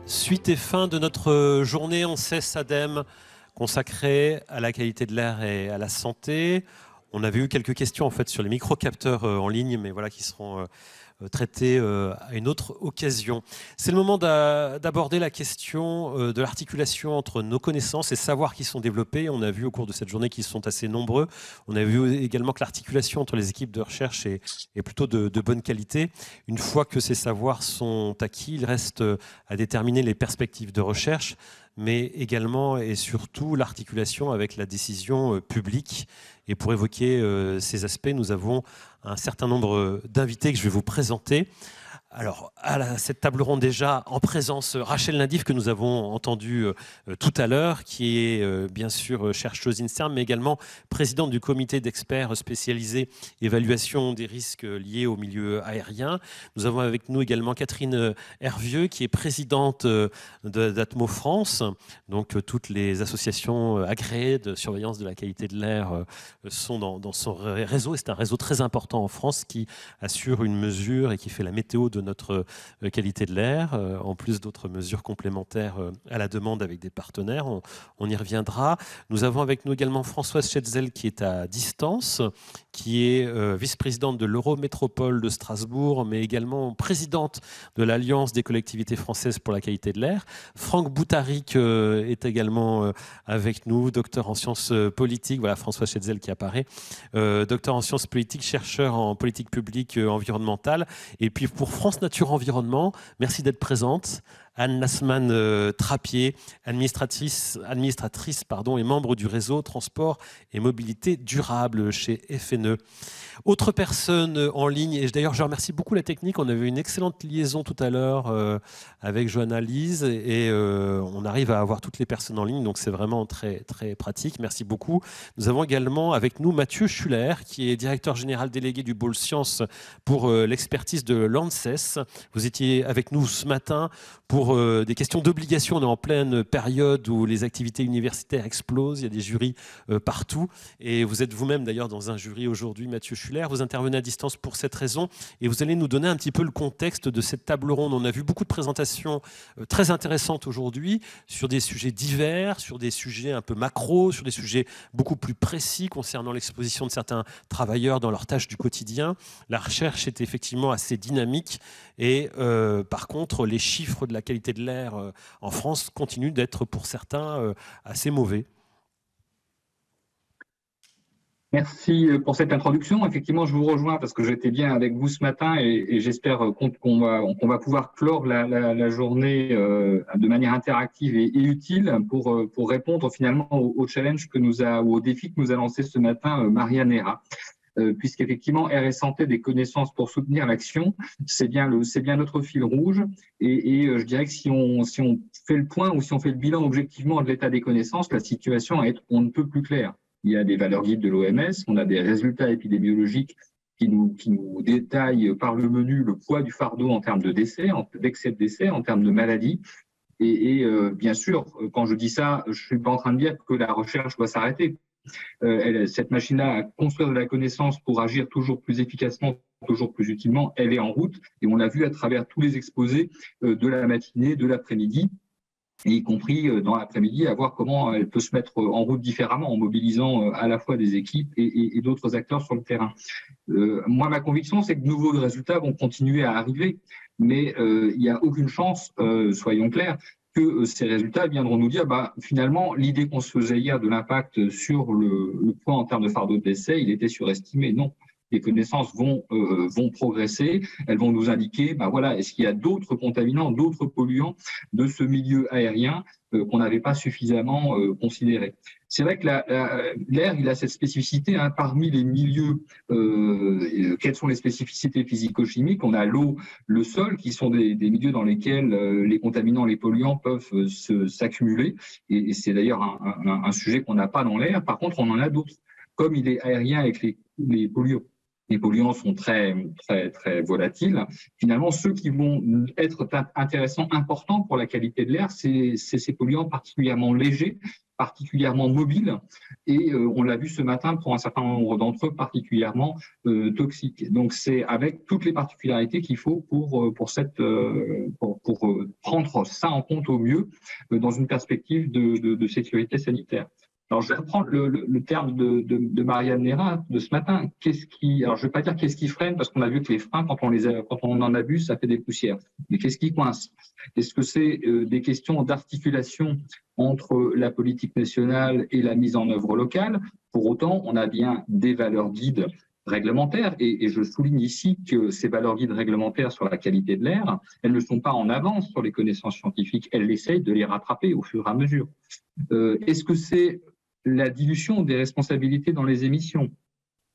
Suite et fin de notre journée en CES ADEME consacrée à la qualité de l'air et à la santé. On avait eu quelques questions en fait sur les microcapteurs en ligne, mais voilà, qui seront traitées à une autre occasion. C'est le moment d'aborder la question de l'articulation entre nos connaissances et savoirs qui sont développés. On a vu au cours de cette journée qu'ils sont assez nombreux. On a vu également que l'articulation entre les équipes de recherche est plutôt de bonne qualité. Une fois que ces savoirs sont acquis, il reste à déterminer les perspectives de recherche, mais également et surtout l'articulation avec la décision publique. Et pour évoquer ces aspects, nous avons un certain nombre d'invités que je vais vous présenter. Alors, à cette table ronde déjà, en présence, Rachel Nadif, que nous avons entendu tout à l'heure, qui est bien sûr chercheuse INSERM, mais également présidente du comité d'experts spécialisé évaluation des risques liés au milieu aérien. Nous avons avec nous également Catherine Hervieux, qui est présidente d'Atmo France. Donc, toutes les associations agréées de surveillance de la qualité de l'air sont dans son réseau. Et c'est un réseau très important en France qui assure une mesure et qui fait la météo de notre qualité de l'air, en plus d'autres mesures complémentaires à la demande avec des partenaires. On y reviendra. Nous avons avec nous également Françoise Schetzel qui est à distance, qui est vice-présidente de l'Eurométropole de Strasbourg, mais également présidente de l'Alliance des collectivités françaises pour la qualité de l'air. Franck Boutaric est également avec nous, docteur en sciences politiques. Voilà, Françoise Schetzel qui apparaît. Docteur en sciences politiques, chercheur en politique publique environnementale. Et puis pour France Nature Environnement, merci d'être présente. Anne Nasman-Trappier, administratrice et membre du réseau Transport et Mobilité Durable chez FNE. Autre personne en ligne, et d'ailleurs je remercie beaucoup la technique, on avait une excellente liaison tout à l'heure avec Johanna Lise et on arrive à avoir toutes les personnes en ligne, donc c'est vraiment très, très pratique, merci beaucoup. Nous avons également avec nous Mathieu Schuller, qui est directeur général délégué du pôle sciences pour l'expertise de l'ANSES. Vous étiez avec nous ce matin pour des questions d'obligation. On est en pleine période où les activités universitaires explosent, il y a des jurys partout, et vous êtes vous-même d'ailleurs dans un jury aujourd'hui, Mathieu Schuller. Vous intervenez à distance pour cette raison, et vous allez nous donner un petit peu le contexte de cette table ronde. On a vu beaucoup de présentations très intéressantes aujourd'hui sur des sujets divers, sur des sujets un peu macro, sur des sujets beaucoup plus précis concernant l'exposition de certains travailleurs dans leurs tâches du quotidien. La recherche est effectivement assez dynamique, et par contre, les chiffres de la qualité de l'air en France continuent d'être pour certains assez mauvais. Merci pour cette introduction. Effectivement, je vous rejoins parce que j'étais bien avec vous ce matin et j'espère qu'on va pouvoir clore la journée de manière interactive et utile pour répondre finalement au challenge ou au défi que nous a lancé ce matin Marianne Héra. Puisqu'effectivement, Air et Santé, des connaissances pour soutenir l'action, c'est bien notre fil rouge. Et je dirais que si on fait le point ou si on fait le bilan objectivement de l'état des connaissances, la situation est on ne peut plus claire. Il y a des valeurs guides de l'OMS, on a des résultats épidémiologiques qui nous détaillent par le menu le poids du fardeau en termes de décès, d'excès de décès, en termes de maladies. Et bien sûr, quand je dis ça, je suis pas en train de dire que la recherche doit s'arrêter. Cette machine-là à construire de la connaissance pour agir toujours plus efficacement, toujours plus utilement, elle est en route. Et on l'a vu à travers tous les exposés de la matinée, de l'après-midi, et y compris dans l'après-midi, à voir comment elle peut se mettre en route différemment en mobilisant à la fois des équipes et d'autres acteurs sur le terrain. Moi, ma conviction, c'est que de nouveaux résultats vont continuer à arriver, mais il n'y a aucune chance, soyons clairs, que ces résultats viendront nous dire, finalement, l'idée qu'on se faisait hier de l'impact sur le poids en termes de fardeau de décès, il était surestimé. Non. Les connaissances vont progresser, elles vont nous indiquer, est-ce qu'il y a d'autres contaminants, d'autres polluants de ce milieu aérien qu'on n'avait pas suffisamment considéré. C'est vrai que l'air, il a cette spécificité, parmi les milieux, quelles sont les spécificités physico-chimiques? On a l'eau, le sol, qui sont des milieux dans lesquels les contaminants, les polluants peuvent s'accumuler, et c'est d'ailleurs un sujet qu'on n'a pas dans l'air. Par contre, on en a d'autres, comme il est aérien avec les polluants. Les polluants sont très, très, très volatiles. Finalement, ceux qui vont être intéressants, importants pour la qualité de l'air, c'est ces polluants particulièrement légers, particulièrement mobiles et on l'a vu ce matin pour un certain nombre d'entre eux particulièrement toxiques. Donc c'est avec toutes les particularités qu'il faut pour prendre ça en compte au mieux dans une perspective de sécurité sanitaire. Alors, je vais reprendre le terme de Marianne Nera de ce matin. Alors, je ne vais pas dire qu'est-ce qui freine, parce qu'on a vu que les freins, quand on en abuse, ça fait des poussières. Mais qu'est-ce qui coince? Est-ce que c'est des questions d'articulation entre la politique nationale et la mise en œuvre locale? Pour autant, on a bien des valeurs guides réglementaires, et je souligne ici que ces valeurs guides réglementaires sur la qualité de l'air, elles ne sont pas en avance sur les connaissances scientifiques, elles essayent de les rattraper au fur et à mesure. Est-ce que c'est la dilution des responsabilités dans les émissions?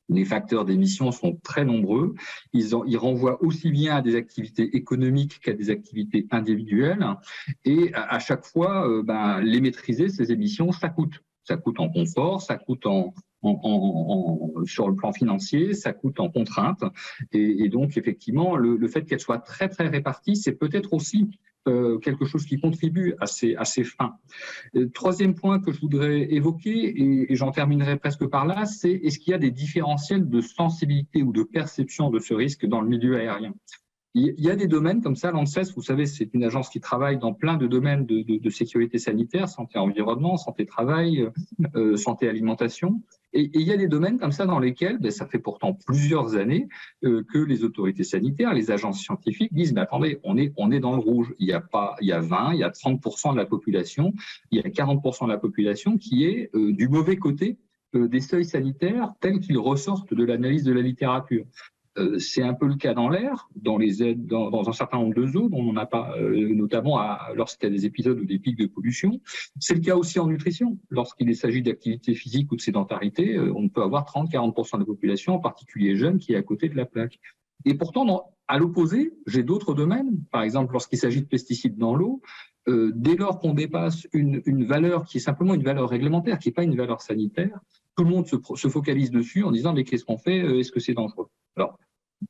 Les facteurs d'émission sont très nombreux. Ils renvoient aussi bien à des activités économiques qu'à des activités individuelles. Et à chaque fois, les maîtriser, ces émissions, ça coûte. Ça coûte en confort, ça coûte sur le plan financier, ça coûte en contrainte. Et donc, effectivement, le fait qu'elles soient très, très réparties, c'est peut-être aussi quelque chose qui contribue à ces fins. Troisième point que je voudrais évoquer, et j'en terminerai presque par là, c'est est-ce qu'il y a des différentiels de sensibilité ou de perception de ce risque dans le milieu aérien? Il y a des domaines comme ça, l'ANSES, vous savez, c'est une agence qui travaille dans plein de domaines de sécurité sanitaire, santé environnement, santé travail, santé alimentation. Et il y a des domaines comme ça dans lesquels, ça fait pourtant plusieurs années que les autorités sanitaires, les agences scientifiques disent, mais attendez, on est dans le rouge. Il y a 20, il y a 30% de la population, il y a 40% de la population qui est du mauvais côté des seuils sanitaires tels qu'ils ressortent de l'analyse de la littérature. C'est un peu le cas dans l'air, dans un certain nombre de zones, on n'en a pas, notamment lorsqu'il y a des épisodes ou des pics de pollution. C'est le cas aussi en nutrition. Lorsqu'il s'agit d'activité physique ou de sédentarité, on peut avoir 30-40% de la population, en particulier jeune, qui est à côté de la plaque. Et pourtant, à l'opposé, j'ai d'autres domaines. Par exemple, lorsqu'il s'agit de pesticides dans l'eau, dès lors qu'on dépasse une valeur qui est simplement une valeur réglementaire, qui n'est pas une valeur sanitaire, tout le monde se focalise dessus en disant mais qu'est-ce qu'on fait? Est-ce que c'est dangereux? Alors,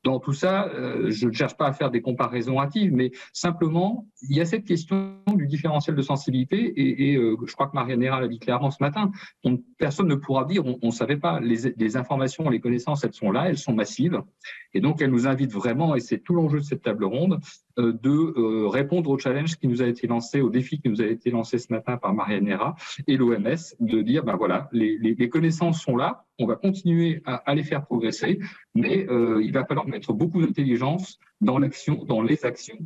dans tout ça, je ne cherche pas à faire des comparaisons hâtives, mais simplement, il y a cette question du différentiel de sensibilité, et je crois que Marianne Nera l'a dit clairement ce matin, personne ne pourra dire, on ne savait pas, les informations, les connaissances, elles sont là, elles sont massives, et donc elles nous invitent vraiment, et c'est tout l'enjeu de cette table ronde, de répondre au challenge qui nous a été lancé, au défi qui nous a été lancé ce matin par Marianne Nera et l'OMS, de dire, voilà, les connaissances sont là, on va continuer à les faire progresser, mais il va falloir mettre beaucoup d'intelligence dans l'action, dans les actions.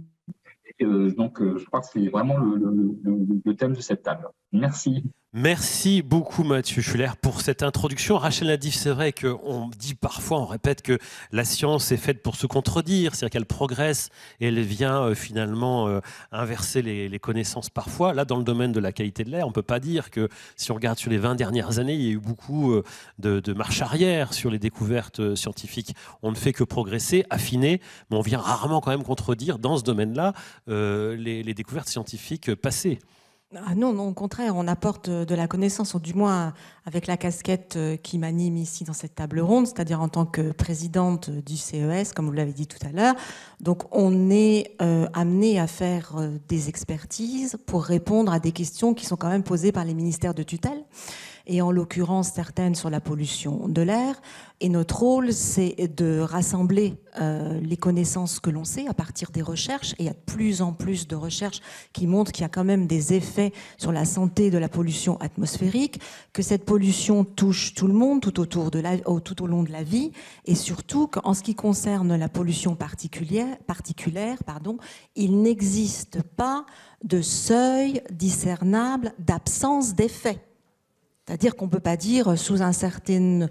Donc, je crois que c'est vraiment le thème de cette table. Merci. Merci beaucoup Mathieu Schuller pour cette introduction. Rachel Nadif, c'est vrai qu'on dit parfois, on répète que la science est faite pour se contredire, c'est-à-dire qu'elle progresse et elle vient finalement inverser les connaissances parfois. Là, dans le domaine de la qualité de l'air, on ne peut pas dire que si on regarde sur les 20 dernières années, il y a eu beaucoup de marche arrière sur les découvertes scientifiques. On ne fait que progresser, affiner, mais on vient rarement quand même contredire dans ce domaine-là les découvertes scientifiques passées. Ah non, au contraire, on apporte de la connaissance, ou du moins avec la casquette qui m'anime ici dans cette table ronde, c'est-à-dire en tant que présidente du CES, comme vous l'avez dit tout à l'heure. Donc on est amené à faire des expertises pour répondre à des questions qui sont quand même posées par les ministères de tutelle, et en l'occurrence certaines sur la pollution de l'air. Et notre rôle, c'est de rassembler les connaissances que l'on sait à partir des recherches. Et il y a de plus en plus de recherches qui montrent qu'il y a quand même des effets sur la santé de la pollution atmosphérique, que cette pollution touche tout le monde tout au long de la vie, et surtout qu'en ce qui concerne la pollution particulière, il n'existe pas de seuil discernable d'absence d'effet. C'est-à-dire qu'on ne peut pas dire sous une certaine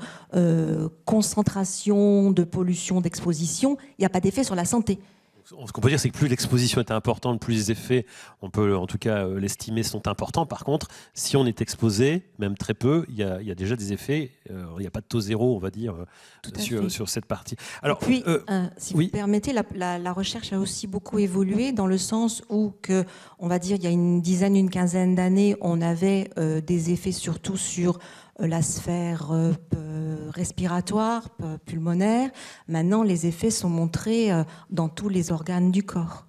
concentration de pollution, d'exposition, il n'y a pas d'effet sur la santé. Ce qu'on peut dire, c'est que plus l'exposition est importante, plus les effets, on peut en tout cas l'estimer, sont importants. Par contre, si on est exposé, même très peu, il y a déjà des effets. Il n'y a pas de taux zéro, on va dire, sur cette partie. Alors, et puis, si vous permettez, la recherche a aussi beaucoup évolué dans le sens où, on va dire, il y a une quinzaine d'années, on avait des effets surtout sur la sphère respiratoire, pulmonaire. Maintenant, les effets sont montrés dans tous les organes du corps.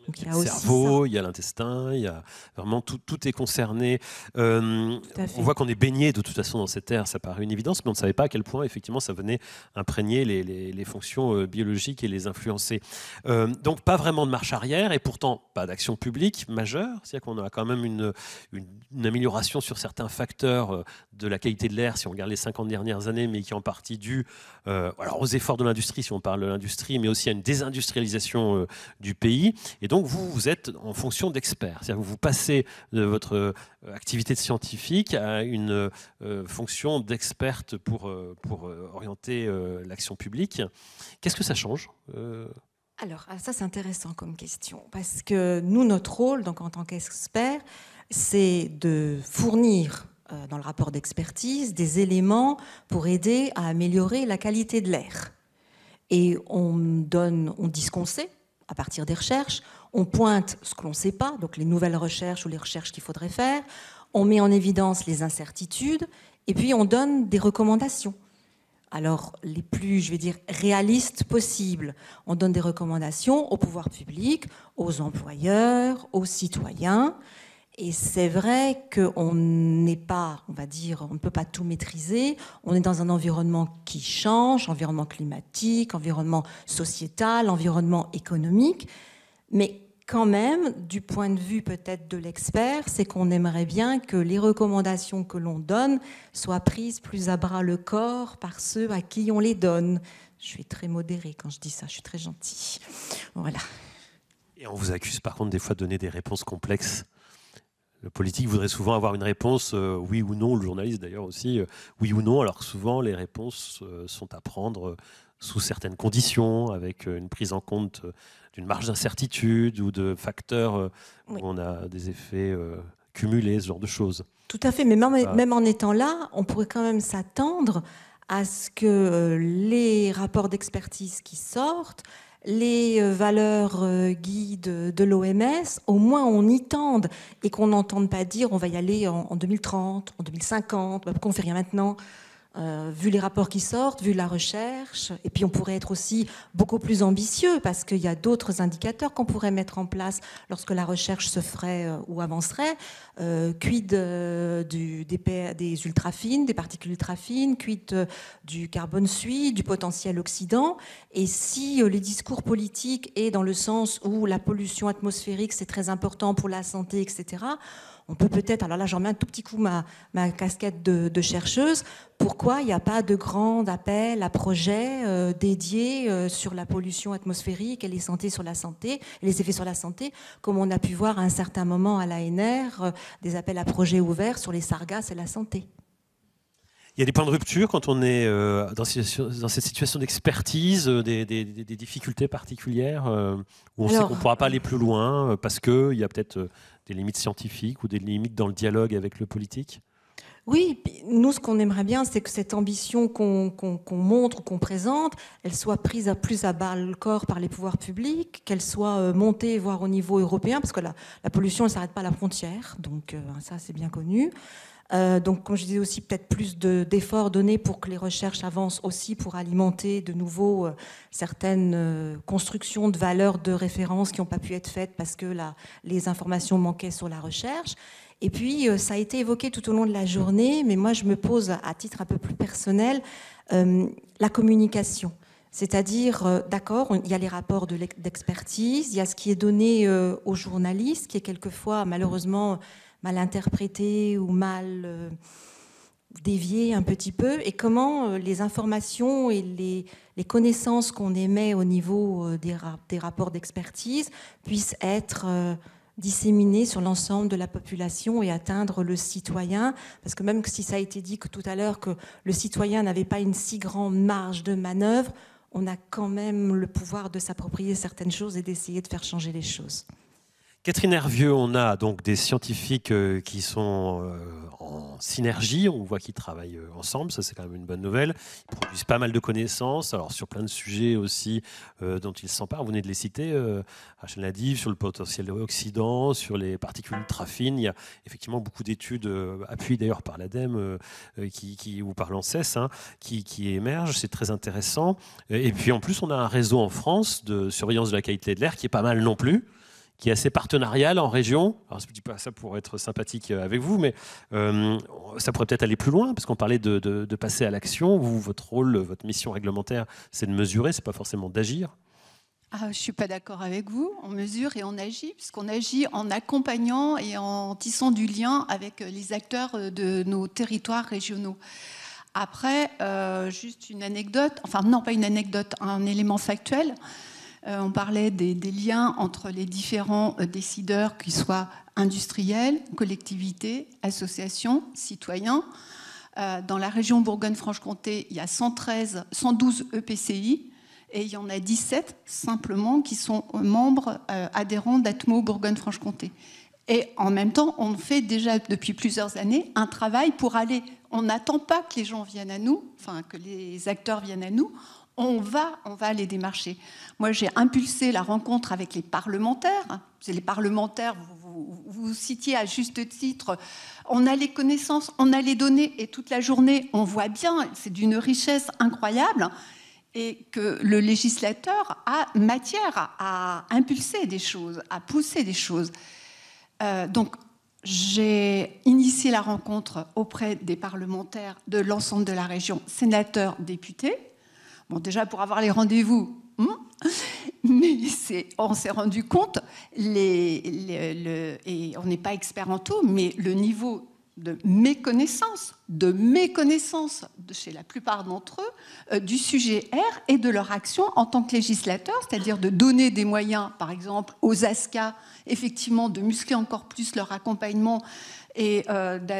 Donc, il y a le cerveau, il y a l'intestin, il y a vraiment tout est concerné. On voit qu'on est baigné de toute façon dans cette ère, ça paraît une évidence, mais on ne savait pas à quel point effectivement ça venait imprégner les fonctions biologiques et les influencer. Donc pas vraiment de marche arrière et pourtant pas d'action publique majeure. C'est-à-dire qu'on a quand même une amélioration sur certains facteurs de la qualité de l'air si on regarde les 50 dernières années, mais qui est en partie due alors aux efforts de l'industrie, si on parle de l'industrie, mais aussi à une désindustrialisation du pays. Et donc, vous êtes en fonction d'experts. C'est-à-dire que vous passez de votre activité de scientifique à une fonction d'experte pour orienter l'action publique. Qu'est-ce que ça change Alors, ça, c'est intéressant comme question. Parce que nous, notre rôle, donc, en tant qu'experts, c'est de fournir dans le rapport d'expertise des éléments pour aider à améliorer la qualité de l'air. Et on dit ce qu'on sait à partir des recherches, on pointe ce que l'on ne sait pas, donc les nouvelles recherches ou les recherches qu'il faudrait faire, on met en évidence les incertitudes, et puis on donne des recommandations. Alors, les plus, je vais dire, réalistes possibles. On donne des recommandations au pouvoir public, aux employeurs, aux citoyens. Et c'est vrai qu'on n'est pas, on va dire, on ne peut pas tout maîtriser. On est dans un environnement qui change, environnement climatique, environnement sociétal, environnement économique. Mais quand même, du point de vue peut-être de l'expert, c'est qu'on aimerait bien que les recommandations que l'on donne soient prises plus à bras le corps par ceux à qui on les donne. Je suis très modérée quand je dis ça, je suis très gentille. Voilà. Et on vous accuse par contre des fois de donner des réponses complexes. Le politique voudrait souvent avoir une réponse oui ou non, le journaliste d'ailleurs aussi, oui ou non, alors que souvent les réponses sont à prendre sous certaines conditions, avec une prise en compte d'une marge d'incertitude ou de facteurs où on a des effets cumulés, ce genre de choses. Tout à fait, mais même en étant là, on pourrait quand même s'attendre à ce que les rapports d'expertise qui sortent, les valeurs guides de l'OMS, au moins on y tende et qu'on n'entende pas dire on va y aller en 2030, en 2050, pourquoi on ne fait rien maintenant ? Vu les rapports qui sortent, vu la recherche, et puis on pourrait être aussi beaucoup plus ambitieux parce qu'il y a d'autres indicateurs qu'on pourrait mettre en place lorsque la recherche se ferait ou avancerait. Quid des ultrafines, des particules ultrafines, quid du carbone suie, du potentiel oxydant. Et si les discours politiques est dans le sens où la pollution atmosphérique c'est très important pour la santé, etc., on peut peut-être, alors là j'en mets un tout petit coup ma casquette de chercheuse, pourquoi il n'y a pas de grand appel à projets dédiés sur la pollution atmosphérique et les effets sur la santé, comme on a pu voir à un certain moment à l'ANR, des appels à projets ouverts sur les sargasses et la santé. Il y a des points de rupture quand on est dans cette situation d'expertise, des difficultés particulières où on sait qu'on ne pourra pas aller plus loin parce qu'il y a peut-être des limites scientifiques ou des limites dans le dialogue avec le politique. Oui, nous, ce qu'on aimerait bien, c'est que cette ambition qu'on montre, qu'on présente, elle soit prise plus à bas le corps par les pouvoirs publics, qu'elle soit montée, voire au niveau européen, parce que la pollution ne s'arrête pas à la frontière, donc ça, c'est bien connu. Donc, comme je disais aussi, peut-être plus d'efforts donnés pour que les recherches avancent aussi pour alimenter de nouveau certaines constructions de valeurs de référence qui n'ont pas pu être faites parce que les informations manquaient sur la recherche. Et puis, ça a été évoqué tout au long de la journée, mais moi, je me pose à titre un peu plus personnel la communication. C'est-à-dire, d'accord, il y a les rapports d'expertise, il y a ce qui est donné aux journalistes, qui est quelquefois, malheureusement, mal interprété ou mal dévié un petit peu, et comment les informations et les connaissances qu'on émet au niveau des rapports d'expertise puissent être disséminées sur l'ensemble de la population et atteindre le citoyen, parce que même si ça a été dit tout à l'heure que le citoyen n'avait pas une si grande marge de manœuvre, on a quand même le pouvoir de s'approprier certaines choses et d'essayer de faire changer les choses. Catherine Hervieux, on a donc des scientifiques qui sont en synergie, on voit qu'ils travaillent ensemble, ça c'est quand même une bonne nouvelle. Ils produisent pas mal de connaissances, alors sur plein de sujets aussi dont ils s'emparent, vous venez de les citer, Rachel Nadiv, sur le potentiel oxydant, sur les particules ultra fines. Il y a effectivement beaucoup d'études, appuyées d'ailleurs par l'ADEME ou par l'ANSES, qui émergent, c'est très intéressant. Et puis en plus, on a un réseau en France de surveillance de la qualité de l'air qui est pas mal non plus, qui est assez partenariale en région. Alors, je ne dis pas ça pour être sympathique avec vous, mais ça pourrait peut-être aller plus loin, parce qu'on parlait de passer à l'action. Vous, votre rôle, votre mission réglementaire, c'est de mesurer, c'est pas forcément d'agir. Ah, je ne suis pas d'accord avec vous. On mesure et on agit, puisqu'on agit en accompagnant et en tissant du lien avec les acteurs de nos territoires régionaux. Après, juste une anecdote, enfin non, pas une anecdote, un élément factuel. On parlait des liens entre les différents décideurs, qu'ils soient industriels, collectivités, associations, citoyens. Dans la région Bourgogne-Franche-Comté, il y a 112 EPCI et il y en a 17 simplement qui sont membres adhérents d'Atmo Bourgogne-Franche-Comté. Et en même temps, on fait déjà depuis plusieurs années un travail pour aller. On n'attend pas que les gens viennent à nous, enfin que les acteurs viennent à nous. On va les démarcher. Moi, j'ai impulsé la rencontre avec les parlementaires. C'est les parlementaires, vous citiez à juste titre, on a les connaissances, on a les données, et toute la journée, on voit bien, c'est d'une richesse incroyable, et que le législateur a matière à impulser des choses, à pousser des choses. Donc, j'ai initié la rencontre auprès des parlementaires de l'ensemble de la région, sénateurs, députés. Bon, déjà, pour avoir les rendez-vous, mais on s'est rendu compte, et on n'est pas expert en tout, mais le niveau de méconnaissance chez la plupart d'entre eux du sujet R et de leur action en tant que législateur, c'est-à-dire de donner des moyens, par exemple, aux ASCA, effectivement, de muscler encore plus leur accompagnement et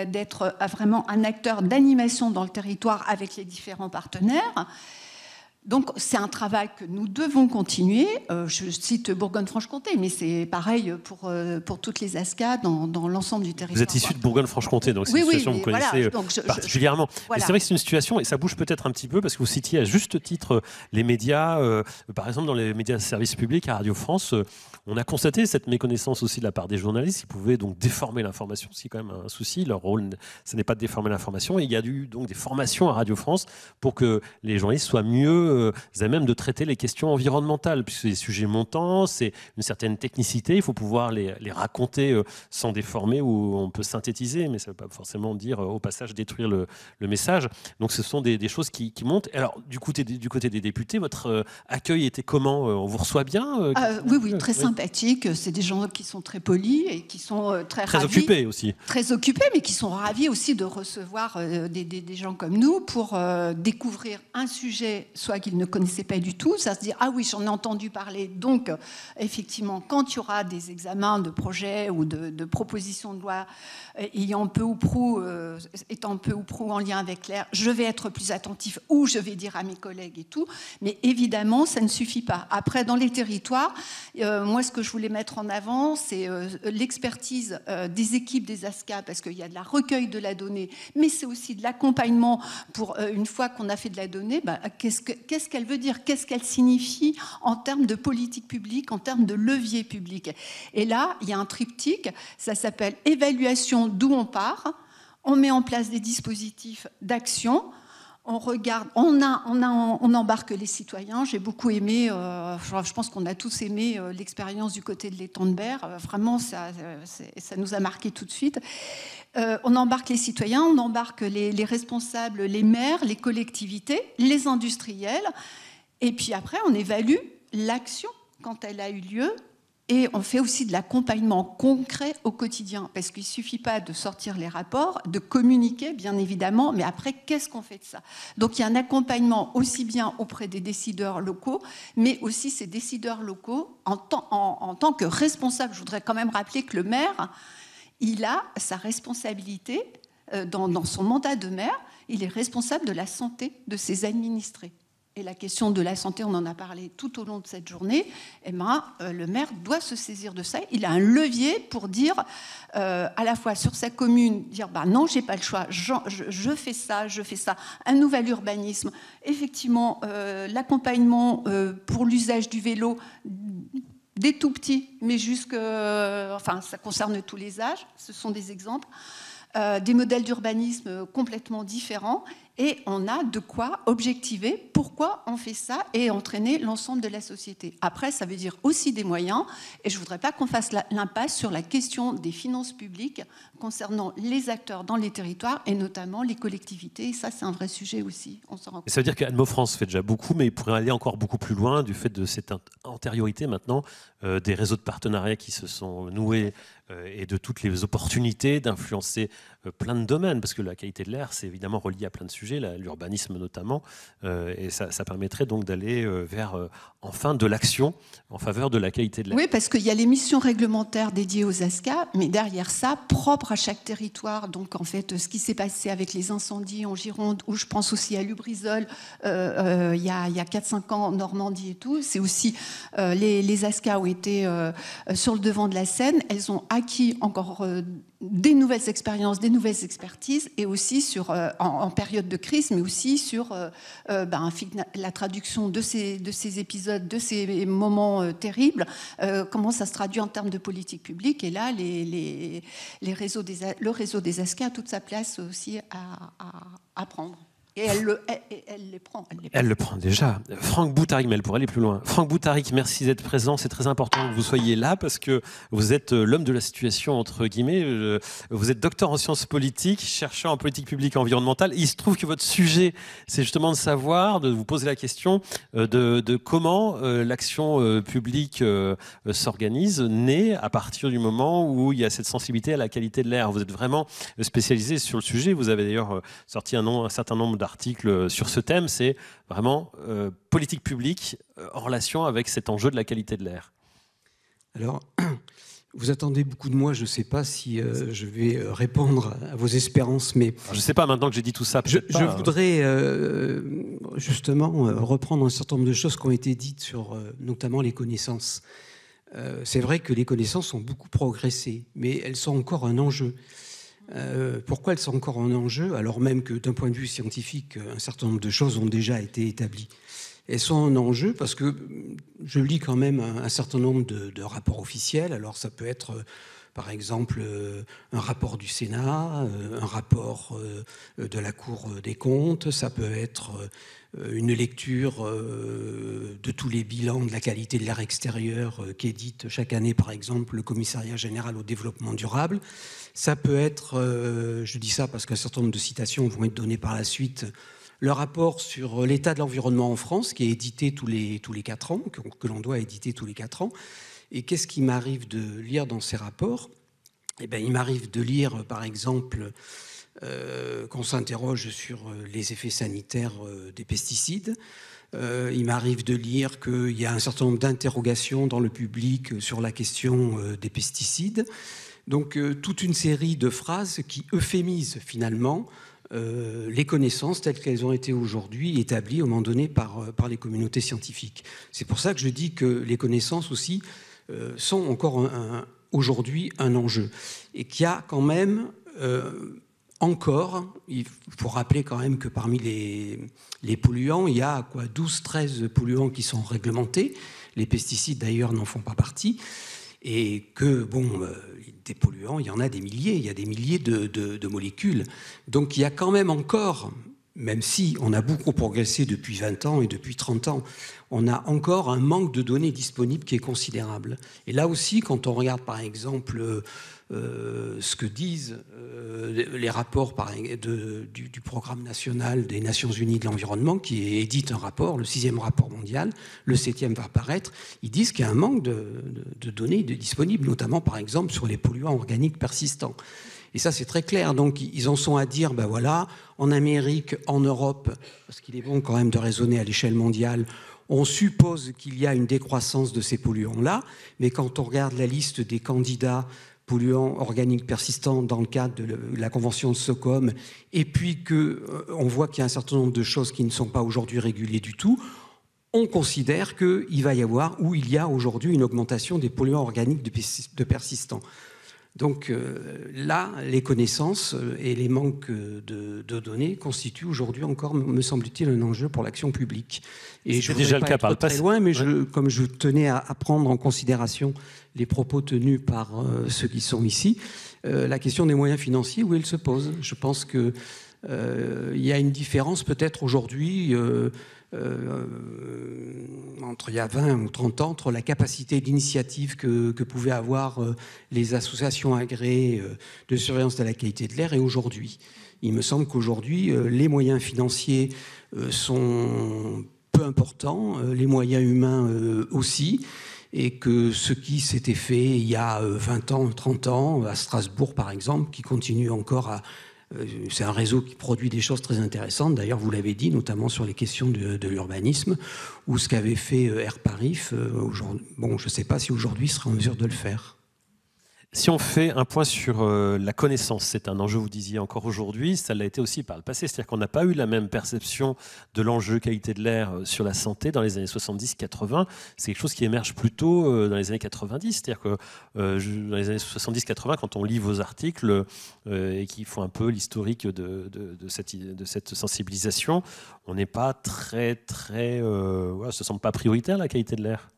d'être vraiment un acteur d'animation dans le territoire avec les différents partenaires. Donc, c'est un travail que nous devons continuer. Je cite Bourgogne-Franche-Comté, mais c'est pareil pour toutes les ASCA dans l'ensemble du territoire. Vous êtes issu de Bourgogne-Franche-Comté, donc c'est une situation que vous connaissez particulièrement. Voilà. Mais c'est vrai que c'est une situation, et ça bouge peut-être un petit peu, parce que vous citiez à juste titre les médias. Par exemple, dans les médias de service public, à Radio France, on a constaté cette méconnaissance aussi de la part des journalistes qui pouvaient donc déformer l'information. C'est quand même un souci. Leur rôle, ce n'est pas de déformer l'information. Et il y a eu donc des formations à Radio France pour que les journalistes soient mieux à même de traiter les questions environnementales, puisque c'est des sujets montants, c'est une certaine technicité, il faut pouvoir les raconter sans déformer, ou on peut synthétiser, mais ça ne veut pas forcément dire au passage détruire le message. Donc ce sont des choses qui montent. Alors du côté des députés, votre accueil était comment? On vous reçoit bien? Oui, très sympathique. C'est des gens qui sont très polis et qui sont très ravis. Occupés aussi. Très occupés, mais qui sont ravis aussi de recevoir des gens comme nous pour découvrir un sujet, soit qu'ils ne connaissaient pas du tout. Ça se dit, ah oui, j'en ai entendu parler. Donc, effectivement, quand il y aura des examens de projets ou de propositions de loi étant peu ou prou en lien avec l'air, je vais être plus attentif ou je vais dire à mes collègues et tout. Mais évidemment, ça ne suffit pas. Après, dans les territoires, moi, ce que je voulais mettre en avant, c'est l'expertise des équipes des ASCA, parce qu'il y a de la recueil de la donnée, mais c'est aussi de l'accompagnement pour, une fois qu'on a fait de la donnée, qu'est-ce qu'elle veut dire, qu'est-ce qu'elle signifie en termes de politique publique, en termes de levier public. Et là, il y a un triptyque, ça s'appelle évaluation d'où on part, on met en place des dispositifs d'action, on regarde, on embarque les citoyens. J'ai beaucoup aimé, je pense qu'on a tous aimé l'expérience du côté de l'étang de Berre. Vraiment, ça nous a marqué tout de suite. On embarque les citoyens, on embarque les responsables, les maires, les collectivités, les industriels. Et puis après, on évalue l'action quand elle a eu lieu. Et on fait aussi de l'accompagnement concret au quotidien, parce qu'il ne suffit pas de sortir les rapports, de communiquer, bien évidemment, mais après, qu'est-ce qu'on fait de ça? Donc, il y a un accompagnement aussi bien auprès des décideurs locaux, mais aussi ces décideurs locaux, en tant que responsables. Je voudrais quand même rappeler que le maire, il a sa responsabilité, dans son mandat de maire, il est responsable de la santé de ses administrés. Et la question de la santé, on en a parlé tout au long de cette journée, le maire doit se saisir de ça. Il a un levier pour dire, à la fois sur sa commune, dire non, j'ai pas le choix, je fais ça, un nouvel urbanisme. Effectivement, l'accompagnement pour l'usage du vélo, des tout petits, mais ça concerne tous les âges, ce sont des exemples. Des modèles d'urbanisme complètement différents. Et on a de quoi objectiver pourquoi on fait ça et entraîner l'ensemble de la société. Après, ça veut dire aussi des moyens, et je ne voudrais pas qu'on fasse l'impasse sur la question des finances publiques concernant les acteurs dans les territoires, et notamment les collectivités. Et ça, c'est un vrai sujet aussi. On s'en rend compte. Ça veut dire qu'Anmo France fait déjà beaucoup, mais il pourrait aller encore beaucoup plus loin du fait de cette antériorité maintenant des réseaux de partenariats qui se sont noués et de toutes les opportunités d'influencer plein de domaines, parce que la qualité de l'air, c'est évidemment relié à plein de sujets, l'urbanisme notamment, et ça permettrait donc d'aller vers enfin de l'action en faveur de la qualité de l'air. Oui, parce qu'il y a les missions réglementaires dédiées aux ASCA, mais derrière ça, propre à chaque territoire. Donc en fait, ce qui s'est passé avec les incendies en Gironde, ou je pense aussi à Lubrizol, il y a 4-5 ans en Normandie et tout, c'est aussi les ASCA ont été sur le devant de la scène. Elles ont acquis encore des nouvelles expériences, des nouvelles expertises, et aussi en période de crise, mais aussi sur la traduction de ces épisodes, de ces moments terribles, comment ça se traduit en termes de politique publique. Et là, le réseau des ASCA a toute sa place aussi à prendre. Et elle les prend. Elle le prend déjà. Franck Boutaric, mais elle pourrait aller plus loin. Franck Boutaric, merci d'être présent. C'est très important que vous soyez là parce que vous êtes l'homme de la situation, entre guillemets. Vous êtes docteur en sciences politiques, chercheur en politique publique et environnementale. Il se trouve que votre sujet, c'est justement de savoir, de vous poser la question de comment l'action publique s'organise, naît à partir du moment où il y a cette sensibilité à la qualité de l'air. Vous êtes vraiment spécialisé sur le sujet. Vous avez d'ailleurs sorti un certain nombre d'articles sur ce thème, c'est vraiment politique publique en relation avec cet enjeu de la qualité de l'air. Alors, vous attendez beaucoup de moi, je ne sais pas si je vais répondre à vos espérances, mais... Alors, je ne sais pas, maintenant que j'ai dit tout ça, je voudrais justement reprendre un certain nombre de choses qui ont été dites sur notamment les connaissances. C'est vrai que les connaissances ont beaucoup progressé, mais elles sont encore un enjeu. Pourquoi elles sont encore un enjeu, alors même que d'un point de vue scientifique, un certain nombre de choses ont déjà été établies. Elles sont un enjeu parce que je lis quand même un certain nombre de rapports officiels. Alors ça peut être, par exemple, un rapport du Sénat, un rapport de la Cour des comptes, ça peut être une lecture de tous les bilans de la qualité de l'air extérieur qu'édite chaque année, par exemple, le Commissariat général au développement durable. Ça peut être, je dis ça parce qu'un certain nombre de citations vont être données par la suite, le rapport sur l'état de l'environnement en France, qui est édité tous les 4 ans, que l'on doit éditer tous les 4 ans. Et qu'est-ce qui m'arrive de lire dans ces rapports ? Eh bien, il m'arrive de lire, par exemple, qu'on s'interroge sur les effets sanitaires des pesticides. Il m'arrive de lire qu'il y a un certain nombre d'interrogations dans le public sur la question des pesticides. Donc, toute une série de phrases qui euphémisent finalement les connaissances telles qu'elles ont été aujourd'hui établies au moment donné par les communautés scientifiques. C'est pour ça que je dis que les connaissances aussi sont encore aujourd'hui un enjeu. Et qu'il y a quand même encore, il faut rappeler quand même que parmi les polluants, il y a 12-13 polluants qui sont réglementés. Les pesticides d'ailleurs n'en font pas partie. Et que, des polluants, il y en a des milliers, il y a des milliers de molécules. Donc il y a quand même encore, même si on a beaucoup progressé depuis 20 ans et depuis 30 ans, on a encore un manque de données disponibles qui est considérable. Et là aussi, quand on regarde par exemple ce que disent les rapports du Programme national des Nations Unies de l'environnement, qui édite un rapport, le 6e rapport mondial, le 7e va apparaître, ils disent qu'il y a un manque de données disponibles, notamment par exemple sur les polluants organiques persistants. Et ça, c'est très clair. Donc, ils en sont à dire, en Amérique, en Europe, parce qu'il est bon quand même de raisonner à l'échelle mondiale, on suppose qu'il y a une décroissance de ces polluants-là, mais quand on regarde la liste des candidats polluants organiques persistants dans le cadre de la Convention de Stockholm, et puis qu'on voit qu'il y a un certain nombre de choses qui ne sont pas aujourd'hui régulées du tout, on considère qu'il va y avoir, ou il y a aujourd'hui, une augmentation des polluants organiques de persistants. Donc là, les connaissances et les manques de données constituent aujourd'hui encore, me semble-t-il, un enjeu pour l'action publique. Et je ne voudrais pas être très loin, mais comme je tenais à prendre en considération les propos tenus par ceux qui sont ici, la question des moyens financiers, où elle se pose. Je pense que Il y a une différence peut-être aujourd'hui entre il y a 20 ou 30 ans, entre la capacité d'initiative que pouvaient avoir les associations agréées de surveillance de la qualité de l'air et aujourd'hui. Il me semble qu'aujourd'hui, les moyens financiers sont peu importants, les moyens humains aussi, et que ce qui s'était fait il y a 20 ans, 30 ans, à Strasbourg par exemple, qui continue encore à... C'est un réseau qui produit des choses très intéressantes. D'ailleurs, vous l'avez dit, notamment sur les questions de l'urbanisme, ou ce qu'avait fait Air Paris. Bon, je ne sais pas si aujourd'hui il sera en mesure de le faire. Si on fait un point sur la connaissance, c'est un enjeu, vous disiez encore aujourd'hui, ça l'a été aussi par le passé, c'est-à-dire qu'on n'a pas eu la même perception de l'enjeu qualité de l'air sur la santé dans les années 70-80, c'est quelque chose qui émerge plutôt dans les années 90, c'est-à-dire que dans les années 70-80, quand on lit vos articles et qui font un peu l'historique de cette sensibilisation, on n'est pas très, voilà, ce ne semble pas prioritaire la qualité de l'air.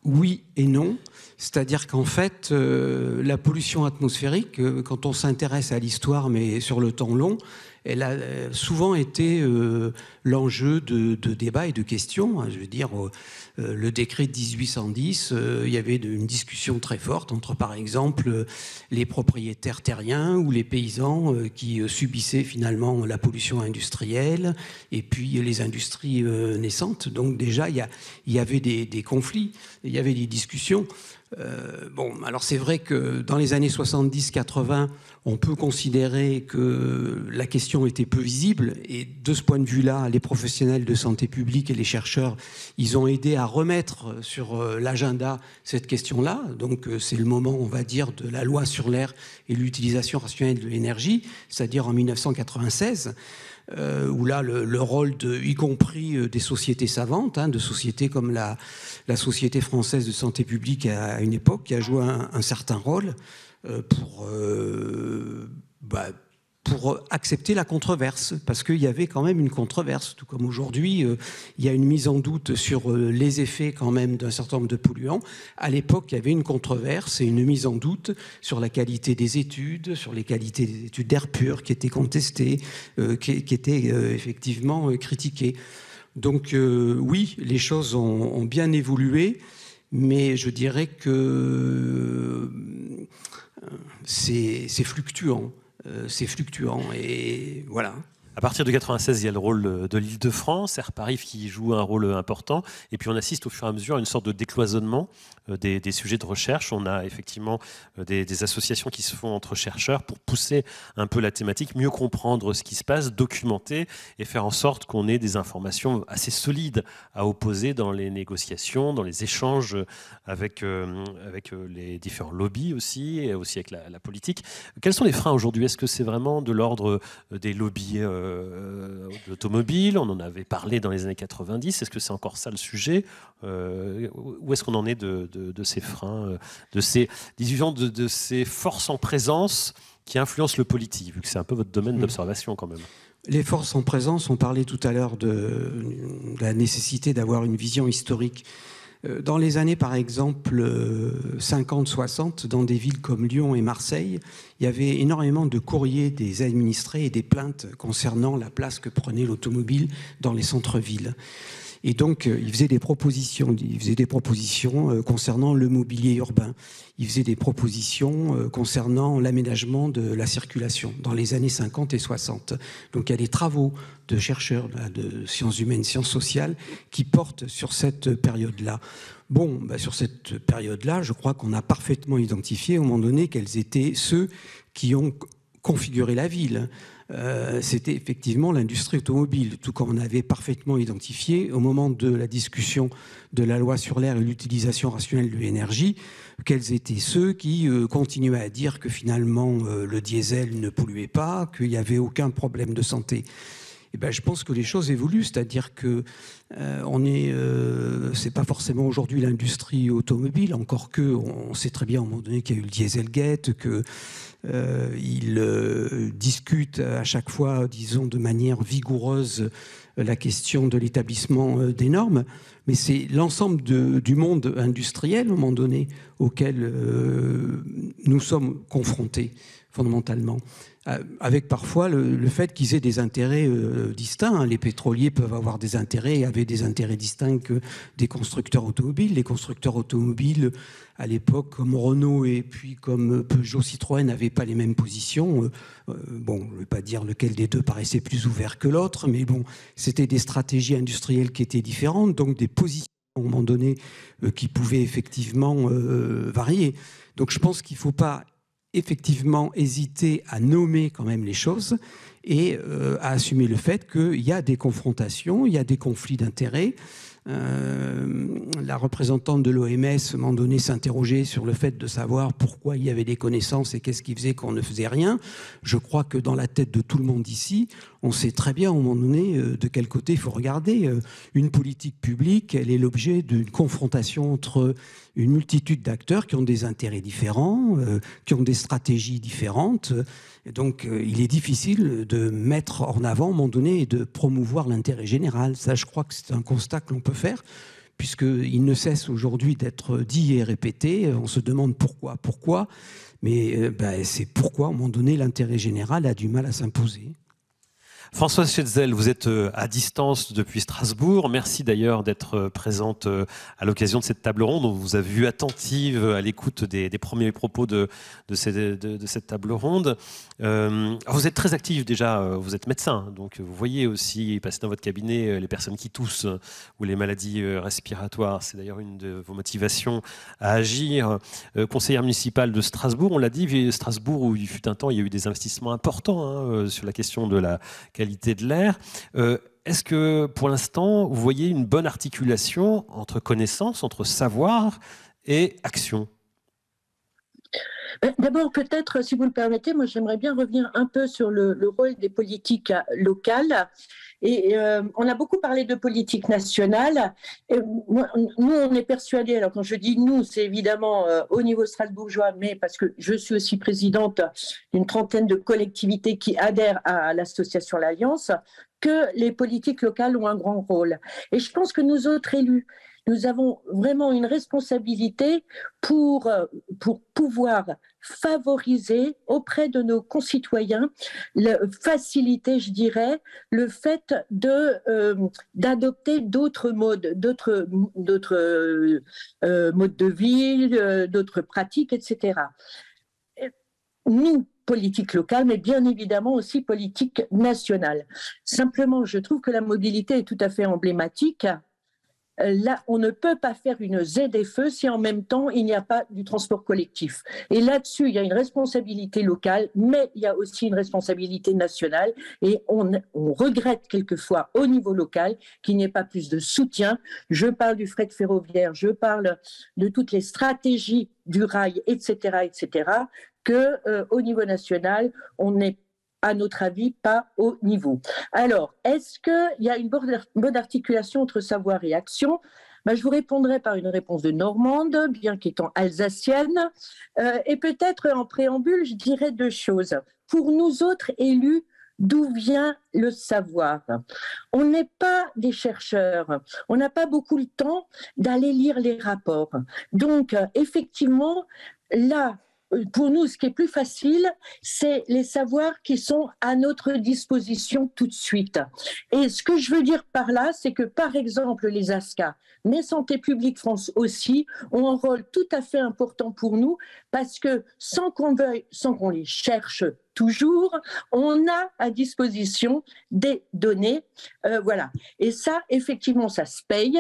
Oui et non. C'est-à-dire qu'en fait, la pollution atmosphérique, quand on s'intéresse à l'histoire, mais sur le temps long, elle a souvent été l'enjeu de débats et de questions. Je veux dire, le décret de 1810, il y avait une discussion très forte entre, par exemple, les propriétaires terriens ou les paysans qui subissaient finalement la pollution industrielle et puis les industries naissantes. Donc déjà, il y avait des conflits, il y avait des discussions. Bon, alors c'est vrai que dans les années 70-80, on peut considérer que la question était peu visible et de ce point de vue-là, les professionnels de santé publique et les chercheurs, ils ont aidé à remettre sur l'agenda cette question-là. Donc c'est le moment, on va dire, de la loi sur l'air et l'utilisation rationnelle de l'énergie, c'est-à-dire en 1996. Où là, le rôle, y compris des sociétés savantes, de sociétés comme la Société française de santé publique à une époque, qui a joué un certain rôle pour accepter la controverse, parce qu'il y avait quand même une controverse, tout comme aujourd'hui, il y a une mise en doute sur les effets quand même d'un certain nombre de polluants. À l'époque, il y avait une controverse et une mise en doute sur la qualité des études, sur les qualités des études d'air pur qui étaient contestées, qui étaient effectivement critiquées. Donc oui, les choses ont bien évolué, mais je dirais que c'est fluctuant. C'est fluctuant et voilà. À partir de 1996, il y a le rôle de l'Île-de-France, Air Paris qui joue un rôle important. Et puis on assiste au fur et à mesure à une sorte de décloisonnement des sujets de recherche. On a effectivement des associations qui se font entre chercheurs pour pousser un peu la thématique, mieux comprendre ce qui se passe, documenter et faire en sorte qu'on ait des informations assez solides à opposer dans les négociations, dans les échanges avec les différents lobbies aussi, et aussi avec la politique. Quels sont les freins aujourd'hui ? Est-ce que c'est vraiment de l'ordre des lobbies d'automobile, on en avait parlé dans les années 90, est-ce que c'est encore ça le sujet ? Où est-ce qu'on en est de ces freins, de ces forces en présence qui influencent le politique, vu que c'est un peu votre domaine d'observation quand même ? Les forces en présence, on parlait tout à l'heure de la nécessité d'avoir une vision historique. Dans les années, par exemple, 50-60, dans des villes comme Lyon et Marseille, il y avait énormément de courriers des administrés et des plaintes concernant la place que prenait l'automobile dans les centres-villes. Et donc, il faisait des propositions. Concernant le mobilier urbain. Il faisait des propositions concernant l'aménagement de la circulation dans les années 50 et 60. Donc, il y a des travaux de chercheurs de sciences humaines, sciences sociales, qui portent sur cette période-là. Bon, sur cette période-là, je crois qu'on a parfaitement identifié, au moment donné, quels étaient ceux qui ont configuré la ville. C'était effectivement l'industrie automobile, tout comme on avait parfaitement identifié au moment de la discussion de la loi sur l'air et l'utilisation rationnelle de l'énergie, quels étaient ceux qui continuaient à dire que finalement le diesel ne polluait pas, qu'il n'y avait aucun problème de santé. Eh ben, je pense que les choses évoluent, c'est-à-dire que c'est pas forcément aujourd'hui l'industrie automobile, encore que on sait très bien à un moment donné qu'il y a eu le Dieselgate, que ils discutent à chaque fois, disons, de manière vigoureuse la question de l'établissement des normes, mais c'est l'ensemble du monde industriel, à un moment donné, auquel nous sommes confrontés, fondamentalement. avec parfois le fait qu'ils aient des intérêts distincts. Les pétroliers peuvent avoir des intérêts et avaient des intérêts distincts que des constructeurs automobiles. Les constructeurs automobiles, à l'époque, comme Renault et puis comme Peugeot, Citroën, n'avaient pas les mêmes positions. Bon, je ne vais pas dire lequel des deux paraissait plus ouvert que l'autre, mais bon, c'était des stratégies industrielles qui étaient différentes, donc des positions à un moment donné qui pouvaient effectivement varier. Donc je pense qu'il ne faut pas effectivement hésiter à nommer quand même les choses et à assumer le fait qu'il y a des confrontations, il y a des conflits d'intérêts. La représentante de l'OMS, à un moment donné, s'interrogeait sur le fait de savoir pourquoi il y avait des connaissances et qu'est-ce qui faisait qu'on ne faisait rien. Je crois que dans la tête de tout le monde ici, on sait très bien, à un moment donné, de quel côté il faut regarder. Une politique publique, elle est l'objet d'une confrontation entre une multitude d'acteurs qui ont des intérêts différents, qui ont des stratégies différentes. Et donc, il est difficile de mettre en avant, à un moment donné, et de promouvoir l'intérêt général. Ça, je crois que c'est un constat que l'on peut faire, puisqu'il ne cesse aujourd'hui d'être dit et répété. On se demande pourquoi, mais c'est pourquoi, à un moment donné, l'intérêt général a du mal à s'imposer. Françoise Schetzel, vous êtes à distance depuis Strasbourg. Merci d'ailleurs d'être présente à l'occasion de cette table ronde. On vous a vu attentive à l'écoute des premiers propos de cette table ronde. Vous êtes très active déjà, vous êtes médecin, donc vous voyez aussi passer dans votre cabinet les personnes qui toussent ou les maladies respiratoires. C'est d'ailleurs une de vos motivations à agir. Conseillère municipale de Strasbourg, on l'a dit, Strasbourg où il fut un temps, il y a eu des investissements importants sur la question de la qualité de l'air. Est-ce que, pour l'instant, vous voyez une bonne articulation entre connaissance, entre savoir et action ? D'abord, peut-être, si vous le permettez, moi j'aimerais bien revenir un peu sur le rôle des politiques locales. Et on a beaucoup parlé de politique nationale. Et nous, on est persuadés, alors quand je dis nous, c'est évidemment au niveau strasbourgeois, mais parce que je suis aussi présidente d'une trentaine de collectivités qui adhèrent à l'association L'Alliance, que les politiques locales ont un grand rôle. Et je pense que nous autres élus, nous avons vraiment une responsabilité pour pouvoir favoriser auprès de nos concitoyens, faciliter, je dirais, le fait d'adopter d'autres modes, d'autres modes de vie, d'autres pratiques, etc. Nous, politique locale, mais bien évidemment aussi politique nationale. Simplement, je trouve que la mobilité est tout à fait emblématique. Là, on ne peut pas faire une ZFE si en même temps il n'y a pas du transport collectif. Et là-dessus, il y a une responsabilité locale, mais il y a aussi une responsabilité nationale. Et on regrette quelquefois au niveau local qu'il n'y ait pas plus de soutien. Je parle du fret ferroviaire, je parle de toutes les stratégies du rail, etc., qu'au niveau national, on n'est à notre avis, pas au niveau. Alors, est-ce qu'il y a une bonne articulation entre savoir et action ? Je vous répondrai par une réponse de Normande, bien qu'étant alsacienne. Et peut-être en préambule, je dirais deux choses. Pour nous autres élus, d'où vient le savoir ? On n'est pas des chercheurs, on n'a pas beaucoup le temps d'aller lire les rapports. Donc, effectivement, là, pour nous, ce qui est plus facile, c'est les savoirs qui sont à notre disposition tout de suite. Et ce que je veux dire par là, c'est que, par exemple, les ASCA, mais Santé publique France aussi, ont un rôle tout à fait important pour nous, parce que sans qu'on les cherche toujours, on a à disposition des données. Voilà. Et ça, effectivement, ça se paye.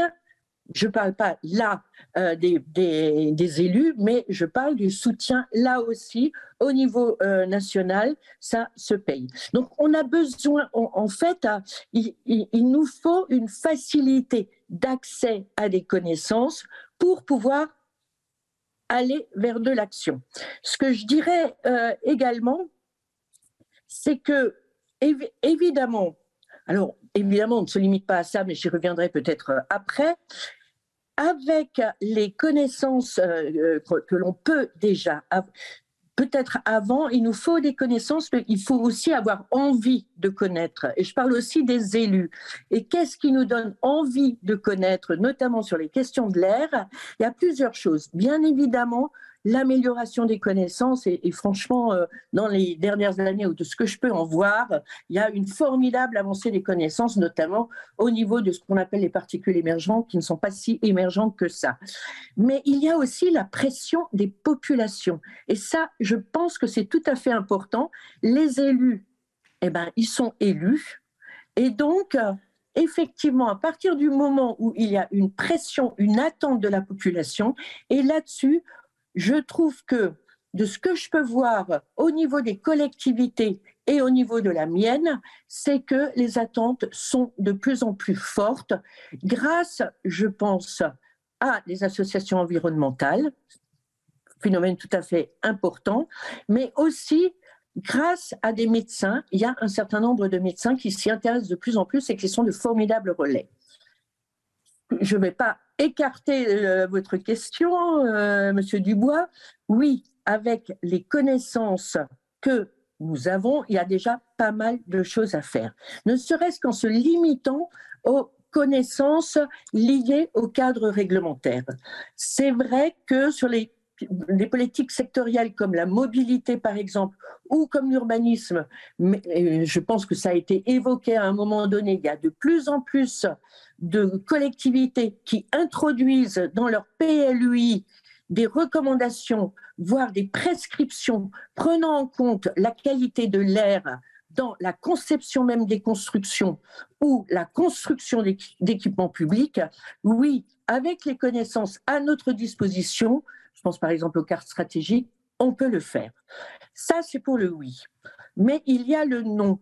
Je ne parle pas là des élus, mais je parle du soutien là aussi au niveau national, ça se paye. Donc on a besoin, en fait, il nous faut une facilité d'accès à des connaissances pour pouvoir aller vers de l'action. Ce que je dirais également, c'est que évidemment, alors évidemment on ne se limite pas à ça, mais j'y reviendrai peut-être après. Avec les connaissances que l'on peut déjà, peut-être avant, il nous faut des connaissances, mais il faut aussi avoir envie de connaître. Et je parle aussi des élus. Et qu'est-ce qui nous donne envie de connaître, notamment sur les questions de l'air ? Il y a plusieurs choses. Bien évidemment, l'amélioration des connaissances, et franchement, dans les dernières années, ou de ce que je peux en voir, il y a une formidable avancée des connaissances, notamment au niveau de ce qu'on appelle les particules émergentes, qui ne sont pas si émergentes que ça. Mais il y a aussi la pression des populations. Et ça, je pense que c'est tout à fait important. Les élus, eh ben, ils sont élus. Et donc, effectivement, à partir du moment où il y a une pression, une attente de la population, et là-dessus, je trouve que de ce que je peux voir au niveau des collectivités et au niveau de la mienne, c'est que les attentes sont de plus en plus fortes grâce, je pense, à des associations environnementales, phénomène tout à fait important, mais aussi grâce à des médecins. Il y a un certain nombre de médecins qui s'y intéressent de plus en plus et qui sont de formidables relais. Je ne vais pas écarter votre question, Monsieur Dubois. Oui, avec les connaissances que nous avons, il y a déjà pas mal de choses à faire. Ne serait-ce qu'en se limitant aux connaissances liées au cadre réglementaire. C'est vrai que sur les politiques sectorielles comme la mobilité, par exemple, ou comme l'urbanisme, mais je pense que ça a été évoqué à un moment donné, il y a de plus en plus de collectivités qui introduisent dans leur PLUI des recommandations, voire des prescriptions prenant en compte la qualité de l'air dans la conception même des constructions ou la construction d'équipements publics. Oui, avec les connaissances à notre disposition, je pense par exemple aux cartes stratégiques, on peut le faire. Ça, c'est pour le oui. Mais il y a le non.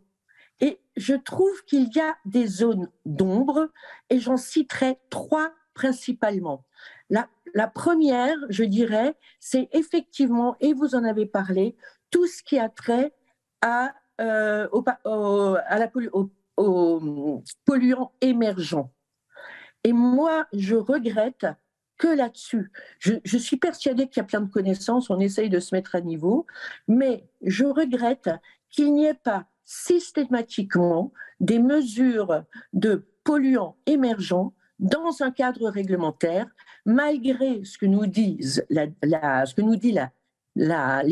Et je trouve qu'il y a des zones d'ombre, et j'en citerai 3 principalement. La première, je dirais, c'est effectivement, et vous en avez parlé, tout ce qui a trait aux polluants émergents. Et moi, je regrette que là-dessus, je suis persuadée qu'il y a plein de connaissances, on essaye de se mettre à niveau, mais je regrette qu'il n'y ait pas systématiquement des mesures de polluants émergents dans un cadre réglementaire, malgré ce que nous disent les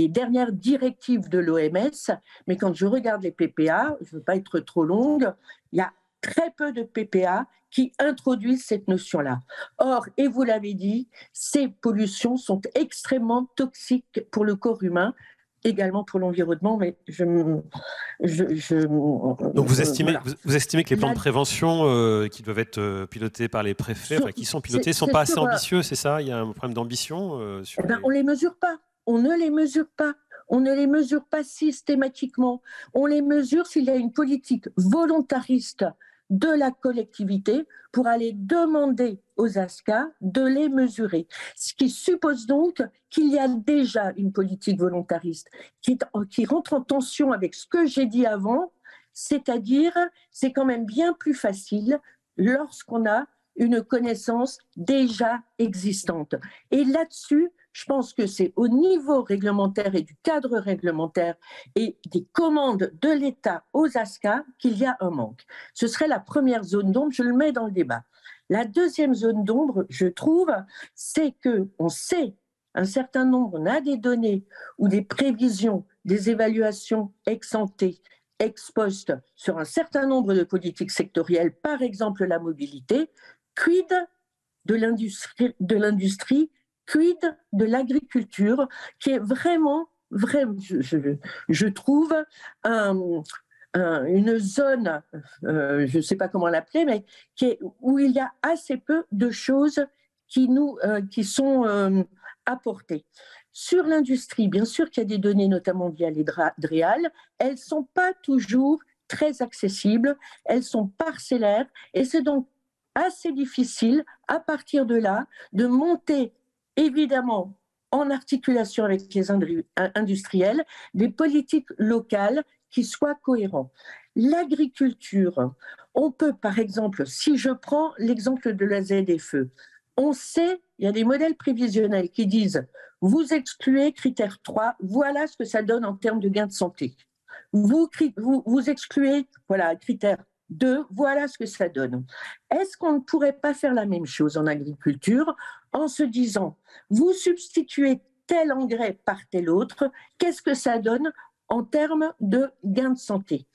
dernières directives de l'OMS. Mais quand je regarde les PPA, je ne veux pas être trop longue, il y a très peu de PPA qui introduisent cette notion-là. Or, et vous l'avez dit, ces pollutions sont extrêmement toxiques pour le corps humain, également pour l'environnement, mais Donc vous estimez, voilà. vous estimez que les plans de prévention qui doivent être pilotés par les préfets, qui sont pilotés, ne sont pas assez ambitieux, c'est ça? Il y a un problème d'ambition sur on ne les mesure pas. On ne les mesure pas. On ne les mesure pas systématiquement. On les mesure s'il y a une politique volontariste de la collectivité pour aller demander aux ASCA de les mesurer. Ce qui suppose donc qu'il y a déjà une politique volontariste qui rentre en tension avec ce que j'ai dit avant, c'est-à-dire c'est quand même bien plus facile lorsqu'on a une connaissance déjà existante. Et là-dessus, je pense que c'est au niveau réglementaire et du cadre réglementaire et des commandes de l'État aux ASCA qu'il y a un manque. Ce serait la première zone d'ombre, je le mets dans le débat. La deuxième zone d'ombre, je trouve, c'est qu'on sait un certain nombre, on a des données ou des prévisions, des évaluations ex ante, ex post sur un certain nombre de politiques sectorielles, par exemple la mobilité. Quid de l'industrie, quid de l'agriculture, qui est vraiment, je trouve, une zone, je ne sais pas comment l'appeler, mais où il y a assez peu de choses qui sont apportées. Sur l'industrie, bien sûr qu'il y a des données, notamment via les DREAL, elles ne sont pas toujours très accessibles, elles sont parcellaires, et c'est donc assez difficile, à partir de là, de monter, évidemment, en articulation avec les industriels, des politiques locales qui soient cohérentes. L'agriculture, on peut, par exemple, si je prends l'exemple de la ZFE, on sait, il y a des modèles prévisionnels qui disent « vous excluez critère 3, voilà ce que ça donne en termes de gains de santé. Vous excluez, voilà, critère 2, voilà ce que ça donne. » Est-ce qu'on ne pourrait pas faire la même chose en agriculture en se disant, vous substituez tel engrais par tel autre, qu'est-ce que ça donne en termes de gains de santé?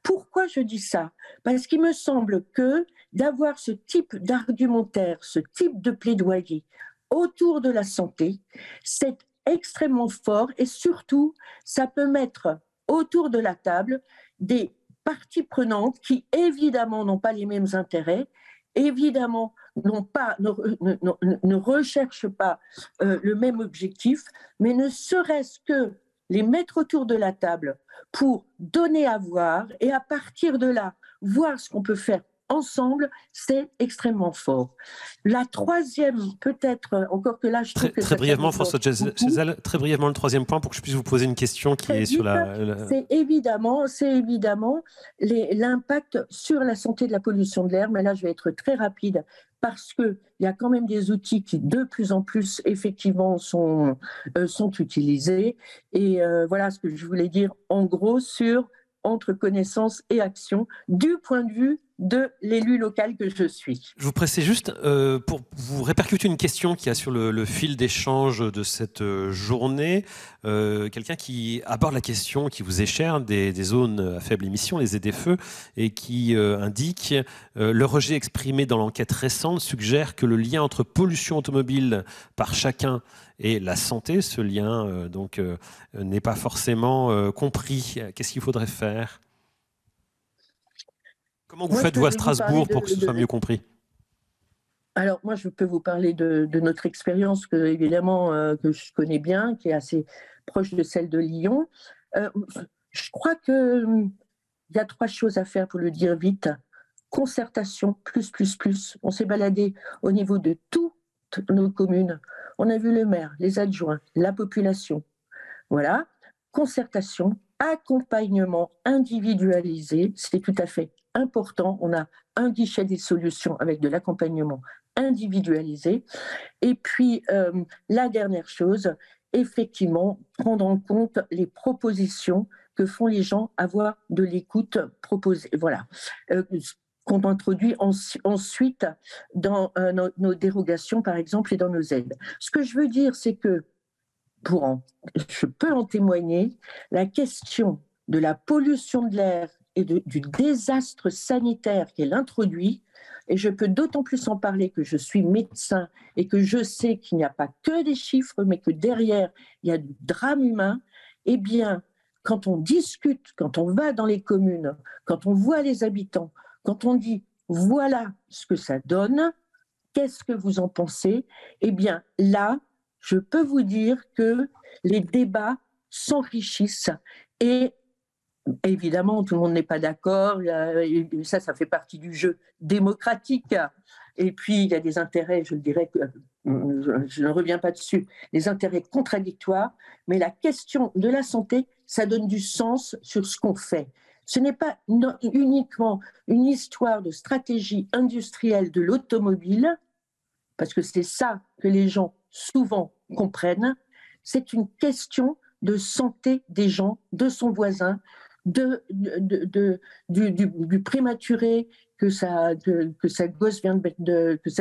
Pourquoi je dis ça? Parce qu'il me semble que d'avoir ce type d'argumentaire, ce type de plaidoyer autour de la santé, c'est extrêmement fort et surtout, ça peut mettre autour de la table des parties prenantes qui, évidemment, n'ont pas les mêmes intérêts, évidemment, ne recherchent pas le même objectif, mais ne serait-ce que les mettre autour de la table pour donner à voir et à partir de là, voir ce qu'on peut faire ensemble, c'est extrêmement fort. La troisième, peut-être, encore que là, je trouve que très brièvement, Françoise Chazal, très brièvement le troisième point pour que je puisse vous poser une question qui est sur C'est évidemment l'impact sur la santé de la pollution de l'air, mais là, je vais être très rapide parce qu'il y a quand même des outils qui, de plus en plus, effectivement, sont utilisés. Et voilà ce que je voulais dire, en gros, entre connaissance et action, du point de vue de l'élu local que je suis. Je vous pressais juste pour vous répercuter une question qui a sur le fil d'échange de cette journée. Quelqu'un qui aborde la question qui vous est chère des zones à faible émission, les ZFE, et qui indique le rejet exprimé dans l'enquête récente suggère que le lien entre pollution automobile par chacun et la santé, ce lien n'est pas forcément compris. Qu'est-ce qu'il faudrait faire ? Comment vous faites-vous à Strasbourg pour que ce soit mieux compris ? Alors, moi, je peux vous parler de notre expérience, évidemment, que je connais bien, qui est assez proche de celle de Lyon. Je crois qu'il y a 3 choses à faire, pour le dire vite. Concertation, plus. On s'est baladé au niveau de toutes nos communes. On a vu le maire, les adjoints, la population. Voilà. Concertation, accompagnement individualisé, c'est tout à fait important. On a un guichet des solutions avec de l'accompagnement individualisé. Et puis, la dernière chose, effectivement, prendre en compte les propositions que font les gens, avoir de l'écoute proposée. Voilà. Qu'on introduit ensuite dans nos dérogations, par exemple, et dans nos aides. Ce que je veux dire, c'est que, je peux en témoigner, la question de la pollution de l'air et du désastre sanitaire qu'elle introduit, et je peux d'autant plus en parler que je suis médecin et que je sais qu'il n'y a pas que des chiffres, mais que derrière, il y a du drame humain, eh bien, quand on discute, quand on va dans les communes, quand on voit les habitants, quand on dit « voilà ce que ça donne, qu'est-ce que vous en pensez ?» Eh bien, là, je peux vous dire que les débats s'enrichissent et évidemment, tout le monde n'est pas d'accord, ça fait partie du jeu démocratique. Et puis, il y a des intérêts, je le dirais, je ne reviens pas dessus, des intérêts contradictoires, mais la question de la santé, ça donne du sens sur ce qu'on fait. Ce n'est pas uniquement une histoire de stratégie industrielle de l'automobile, parce que c'est ça que les gens souvent comprennent, c'est une question de santé des gens, de son voisin, du prématuré que sa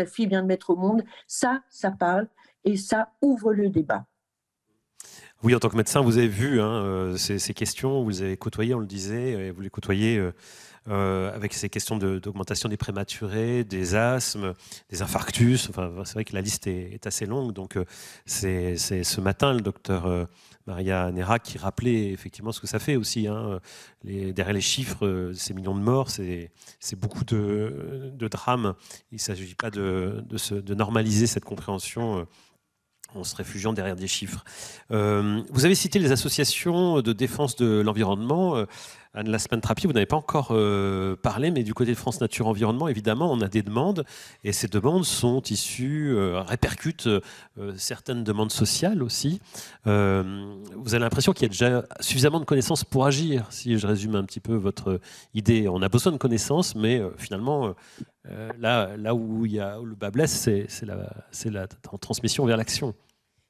fille vient de mettre au monde. Ça parle et ça ouvre le débat. Oui, en tant que médecin, vous avez vu ces questions, vous les avez côtoyées, on le disait, vous les côtoyez avec ces questions d'augmentation des prématurés, des asthmes, des infarctus. Enfin, c'est vrai que la liste est assez longue. Donc, c'est ce matin le docteur Maria Nera qui rappelait effectivement ce que ça fait aussi. Derrière les chiffres, ces millions de morts, c'est beaucoup de drames. Il ne s'agit pas de normaliser cette compréhension en se réfugiant derrière des chiffres. Vous avez cité les associations de défense de l'environnement. Anne Lasman-Trappier, vous n'avez pas encore parlé, mais du côté de France Nature Environnement, évidemment, on a des demandes, et ces demandes sont issues, répercutent certaines demandes sociales aussi. Vous avez l'impression qu'il y a déjà suffisamment de connaissances pour agir, si je résume un petit peu votre idée. On a besoin de connaissances, mais finalement, là où le bas blesse, c'est la transmission vers l'action.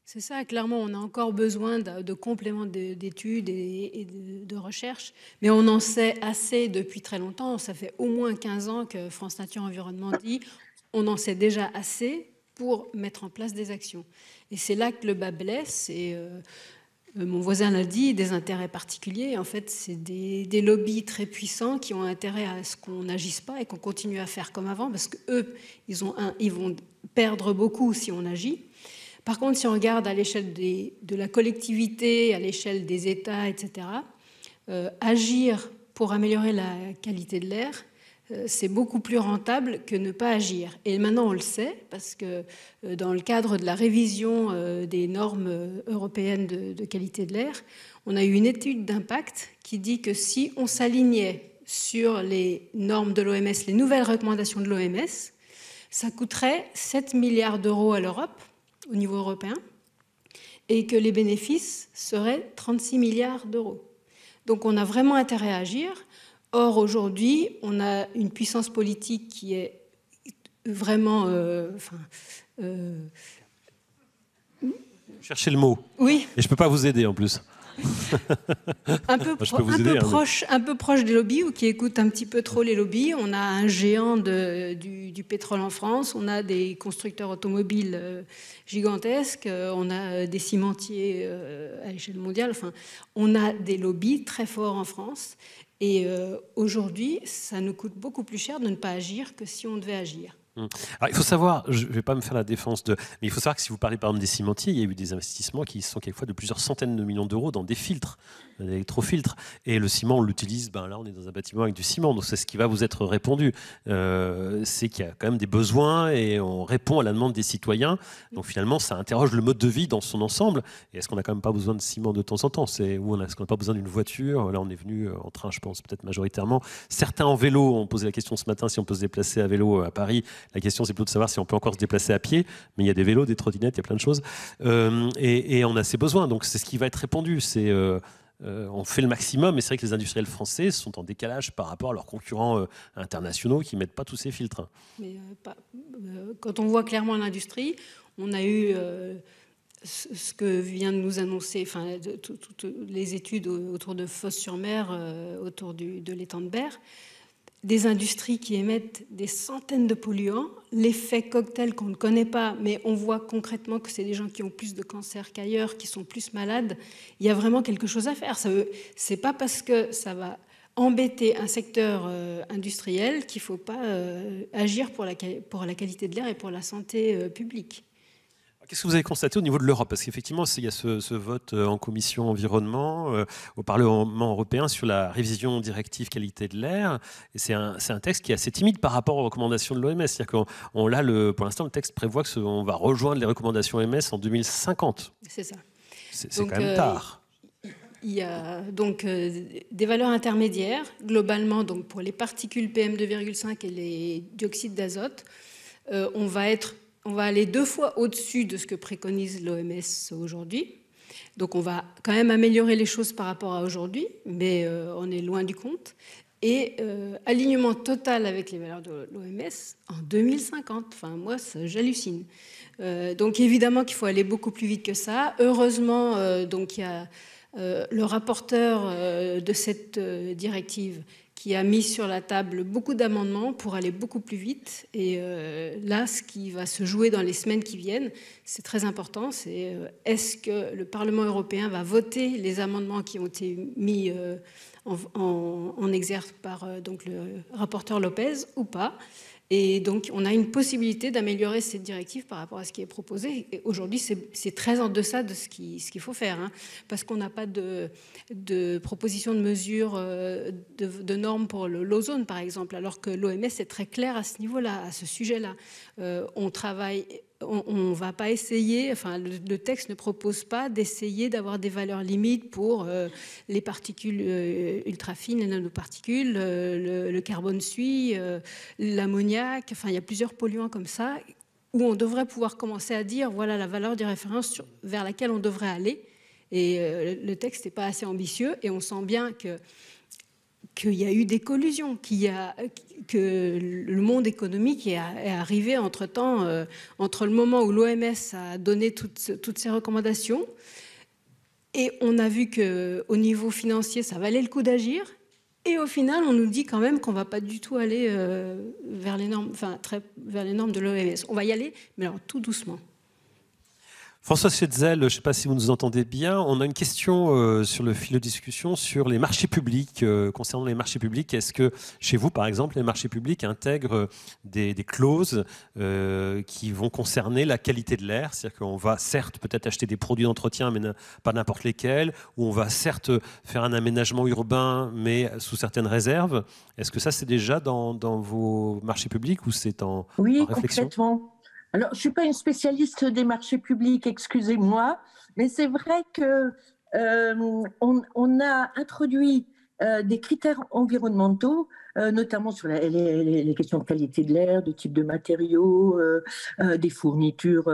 C'est ça, clairement, on a encore besoin de compléments d'études et de recherche, mais on en sait assez depuis très longtemps. Ça fait au moins 15 ans que France Nature Environnement dit on en sait déjà assez pour mettre en place des actions. Et c'est là que le bas blesse. Et mon voisin l'a dit, des intérêts particuliers. En fait, c'est des lobbies très puissants qui ont intérêt à ce qu'on n'agisse pas et qu'on continue à faire comme avant, parce qu'eux, ils vont perdre beaucoup si on agit. Par contre, si on regarde à l'échelle de la collectivité, à l'échelle des États, etc., agir pour améliorer la qualité de l'air, c'est beaucoup plus rentable que ne pas agir. Et maintenant, on le sait, parce que dans le cadre de la révision des normes européennes de qualité de l'air, on a eu une étude d'impact qui dit que si on s'alignait sur les normes de l'OMS, les nouvelles recommandations de l'OMS, ça coûterait 7 milliards d'euros à l'Europe, au niveau européen, et que les bénéfices seraient 36 milliards d'euros. Donc on a vraiment intérêt à agir. Or, aujourd'hui, on a une puissance politique qui est vraiment... Cherchez le mot. Oui. Et je ne peux pas vous aider en plus. un peu proche des lobbies, ou qui écoute un petit peu trop les lobbies. On a un géant du pétrole en France, on a des constructeurs automobiles gigantesques, on a des cimentiers à l'échelle mondiale. Enfin, on a des lobbies très forts en France. Et aujourd'hui, ça nous coûte beaucoup plus cher de ne pas agir que si on devait agir. Alors, il faut savoir, je ne vais pas me faire la défense mais il faut savoir que si vous parlez par exemple des cimentiers, il y a eu des investissements qui sont quelquefois de plusieurs centaines de millions d'euros dans des filtres, des électrofiltres. Et le ciment, on l'utilise, là on est dans un bâtiment avec du ciment, donc c'est ce qui va vous être répondu. C'est qu'il y a quand même des besoins et on répond à la demande des citoyens. Donc finalement, ça interroge le mode de vie dans son ensemble. Et est-ce qu'on n'a quand même pas besoin de ciment de temps en temps? Ou est-ce qu'on n'a pas besoin d'une voiture? Là, on est venu en train, je pense, peut-être majoritairement. Certains en vélo, on posait la question ce matin si on peut se déplacer à vélo à Paris. La question, c'est plutôt de savoir si on peut encore se déplacer à pied, mais il y a des vélos, des trottinettes, il y a plein de choses. Et on a ces besoins, donc c'est ce qui va être répondu. On fait le maximum, mais c'est vrai que les industriels français sont en décalage par rapport à leurs concurrents internationaux qui ne mettent pas tous ces filtres. Mais, quand on voit clairement l'industrie, on a eu ce que vient de nous annoncer, toutes les études autour de Fos-sur-Mer, autour de l'étang de Berre, des industries qui émettent des centaines de polluants, l'effet cocktail qu'on ne connaît pas, mais on voit concrètement que c'est des gens qui ont plus de cancer qu'ailleurs, qui sont plus malades. Il y a vraiment quelque chose à faire. C'est pas parce que ça va embêter un secteur industriel qu'il ne faut pas agir pour la qualité de l'air et pour la santé publique. Qu'est-ce que vous avez constaté au niveau de l'Europe? Parce qu'effectivement, il y a ce vote en commission environnement au Parlement européen sur la révision directive qualité de l'air. Et c'est un texte qui est assez timide par rapport aux recommandations de l'OMS. C'est-à-dire pour l'instant, le texte prévoit qu'on va rejoindre les recommandations OMS en 2050. C'est ça. C'est quand même tard. Il y a donc des valeurs intermédiaires, globalement, donc pour les particules PM2,5 et les dioxydes d'azote. On va aller 2 fois au-dessus de ce que préconise l'OMS aujourd'hui. Donc on va quand même améliorer les choses par rapport à aujourd'hui, mais on est loin du compte. Et alignement total avec les valeurs de l'OMS en 2050. Enfin, moi, j'hallucine. Donc évidemment qu'il faut aller beaucoup plus vite que ça. Heureusement, donc il y a le rapporteur de cette directive qui a mis sur la table beaucoup d'amendements pour aller beaucoup plus vite. Et là, ce qui va se jouer dans les semaines qui viennent, c'est très important, c'est est-ce que le Parlement européen va voter les amendements qui ont été mis en exergue par donc le rapporteur Lopez ou pas. Et donc, on a une possibilité d'améliorer cette directive par rapport à ce qui est proposé. Et aujourd'hui, c'est très en deçà de ce qu'il faut faire, hein, parce qu'on n'a pas de proposition de mesure de normes pour l'ozone, par exemple, alors que l'OMS est très clair à ce niveau-là, à ce sujet-là. On travaille... On ne va pas essayer, enfin le texte ne propose pas d'essayer d'avoir des valeurs limites pour les particules ultra fines, les nanoparticules, le carbone suie, l'ammoniac, enfin il y a plusieurs polluants comme ça où on devrait pouvoir commencer à dire voilà la valeur de référence vers laquelle on devrait aller. Et le texte n'est pas assez ambitieux et on sent bien qu'il y a eu des collusions, que le monde économique est arrivé entre-temps, entre le moment où l'OMS a donné toutes ses recommandations, et on a vu qu'au niveau financier, ça valait le coup d'agir, Et au final, on nous dit quand même qu'on ne va pas du tout aller vers les normes, vers les normes de l'OMS. On va y aller, mais alors tout doucement. François Chetzel, je ne sais pas si vous nous entendez bien. On a une question sur le fil de discussion sur les marchés publics. Concernant les marchés publics, est-ce que chez vous, par exemple, les marchés publics intègrent des clauses qui vont concerner la qualité de l'air? C'est-à-dire qu'on va certes peut-être acheter des produits d'entretien, mais pas n'importe lesquels, ou on va certes faire un aménagement urbain, mais sous certaines réserves. Est-ce que ça, c'est déjà dans vos marchés publics ou c'est en réflexion? Oui, complètement. Alors, je ne suis pas une spécialiste des marchés publics, excusez-moi, mais c'est vrai qu'on a introduit des critères environnementaux, notamment sur les questions de qualité de l'air, de type de matériaux, des fournitures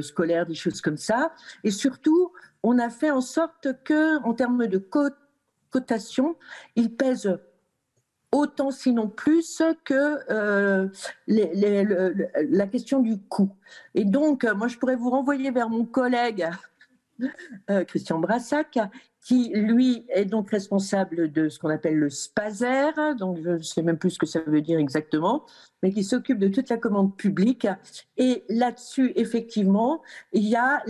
scolaires, des choses comme ça. Et surtout, on a fait en sorte qu'en termes de cotation, ils pèsent autant, sinon plus, que la question du coût. Et donc, moi, je pourrais vous renvoyer vers mon collègue Christian Brassac, qui, lui, est donc responsable de ce qu'on appelle le SPASER, donc je ne sais même plus ce que ça veut dire exactement, mais qui s'occupe de toute la commande publique. Et là-dessus, effectivement, il y a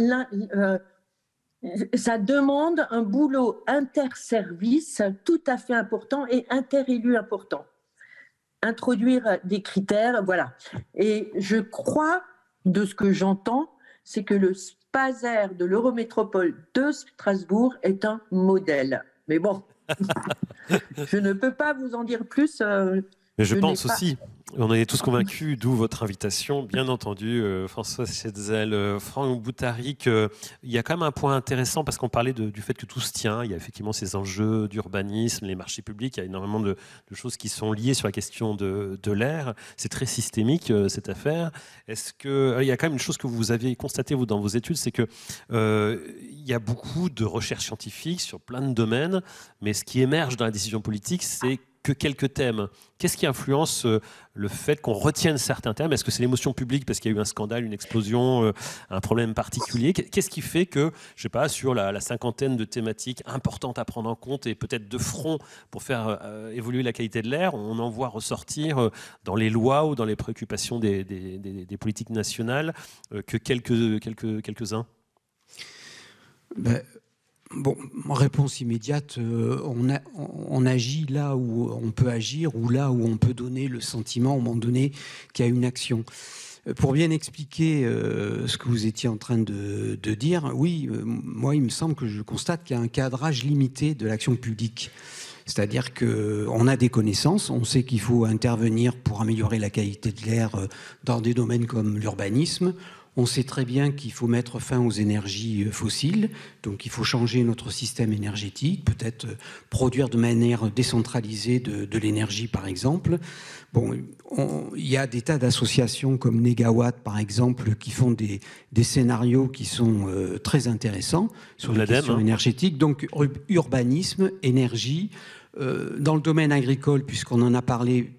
ça demande un boulot interservice tout à fait important et interélu important. Introduire des critères, voilà. Et je crois, de ce que j'entends, c'est que le SPASER de l'Eurométropole de Strasbourg est un modèle. Mais bon, je ne peux pas vous en dire plus. Mais je pense aussi, on est tous convaincus, d'où votre invitation, bien entendu, François Chetzel, Franck Boutaric. Il y a quand même un point intéressant parce qu'on parlait du fait que tout se tient. Il y a effectivement ces enjeux d'urbanisme, les marchés publics. Il y a énormément de choses qui sont liées sur la question de l'air. C'est très systémique, cette affaire. Est-ce que il y a quand même une chose que vous avez constatée, vous, dans vos études, c'est que il y a beaucoup de recherches scientifiques sur plein de domaines, mais ce qui émerge dans la décision politique, c'est que quelques thèmes. Qu'est-ce qui influence le fait qu'on retienne certains thèmes? Est-ce que c'est l'émotion publique parce qu'il y a eu un scandale, une explosion, un problème particulier? Qu'est-ce qui fait que, je ne sais pas, sur la cinquantaine de thématiques importantes à prendre en compte et peut-être de front pour faire évoluer la qualité de l'air, on en voit ressortir dans les lois ou dans les préoccupations des politiques nationales que quelques-uns? Bon, en réponse immédiate, on agit là où on peut agir ou là où on peut donner le sentiment, à un moment donné, qu'il y a une action. Pour bien expliquer ce que vous étiez en train de dire, oui, moi, il me semble que je constate qu'il y a un cadrage limité de l'action publique. C'est-à-dire qu'on a des connaissances, on sait qu'il faut intervenir pour améliorer la qualité de l'air dans des domaines comme l'urbanisme. On sait très bien qu'il faut mettre fin aux énergies fossiles, donc il faut changer notre système énergétique, peut-être produire de manière décentralisée de l'énergie, par exemple. Bon, il y a des tas d'associations comme Negawatt, par exemple, qui font des scénarios qui sont très intéressants sur la question énergétique. Donc, urbanisme, énergie. Dans le domaine agricole, puisqu'on en a parlé,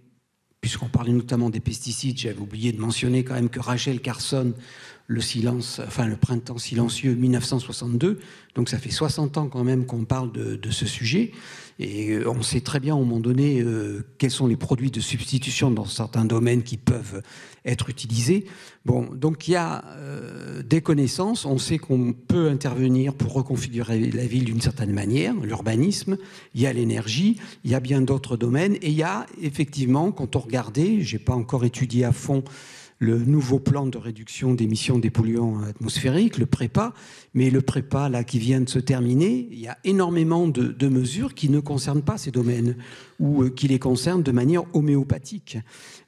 puisqu'on parlait notamment des pesticides, j'avais oublié de mentionner quand même que Rachel Carson, le printemps silencieux 1962, donc ça fait 60 ans quand même qu'on parle de ce sujet, et on sait très bien à un moment donné quels sont les produits de substitution dans certains domaines qui peuvent être utilisés. Bon, donc il y a des connaissances, on sait qu'on peut intervenir pour reconfigurer la ville d'une certaine manière, l'urbanisme, il y a l'énergie, il y a bien d'autres domaines, et il y a effectivement, quand on regardait, je n'ai pas encore étudié à fond le nouveau plan de réduction d'émissions des polluants atmosphériques, le PREPA, mais le PREPA là, qui vient de se terminer, il y a énormément de mesures qui ne concernent pas ces domaines ou qui les concernent de manière homéopathique.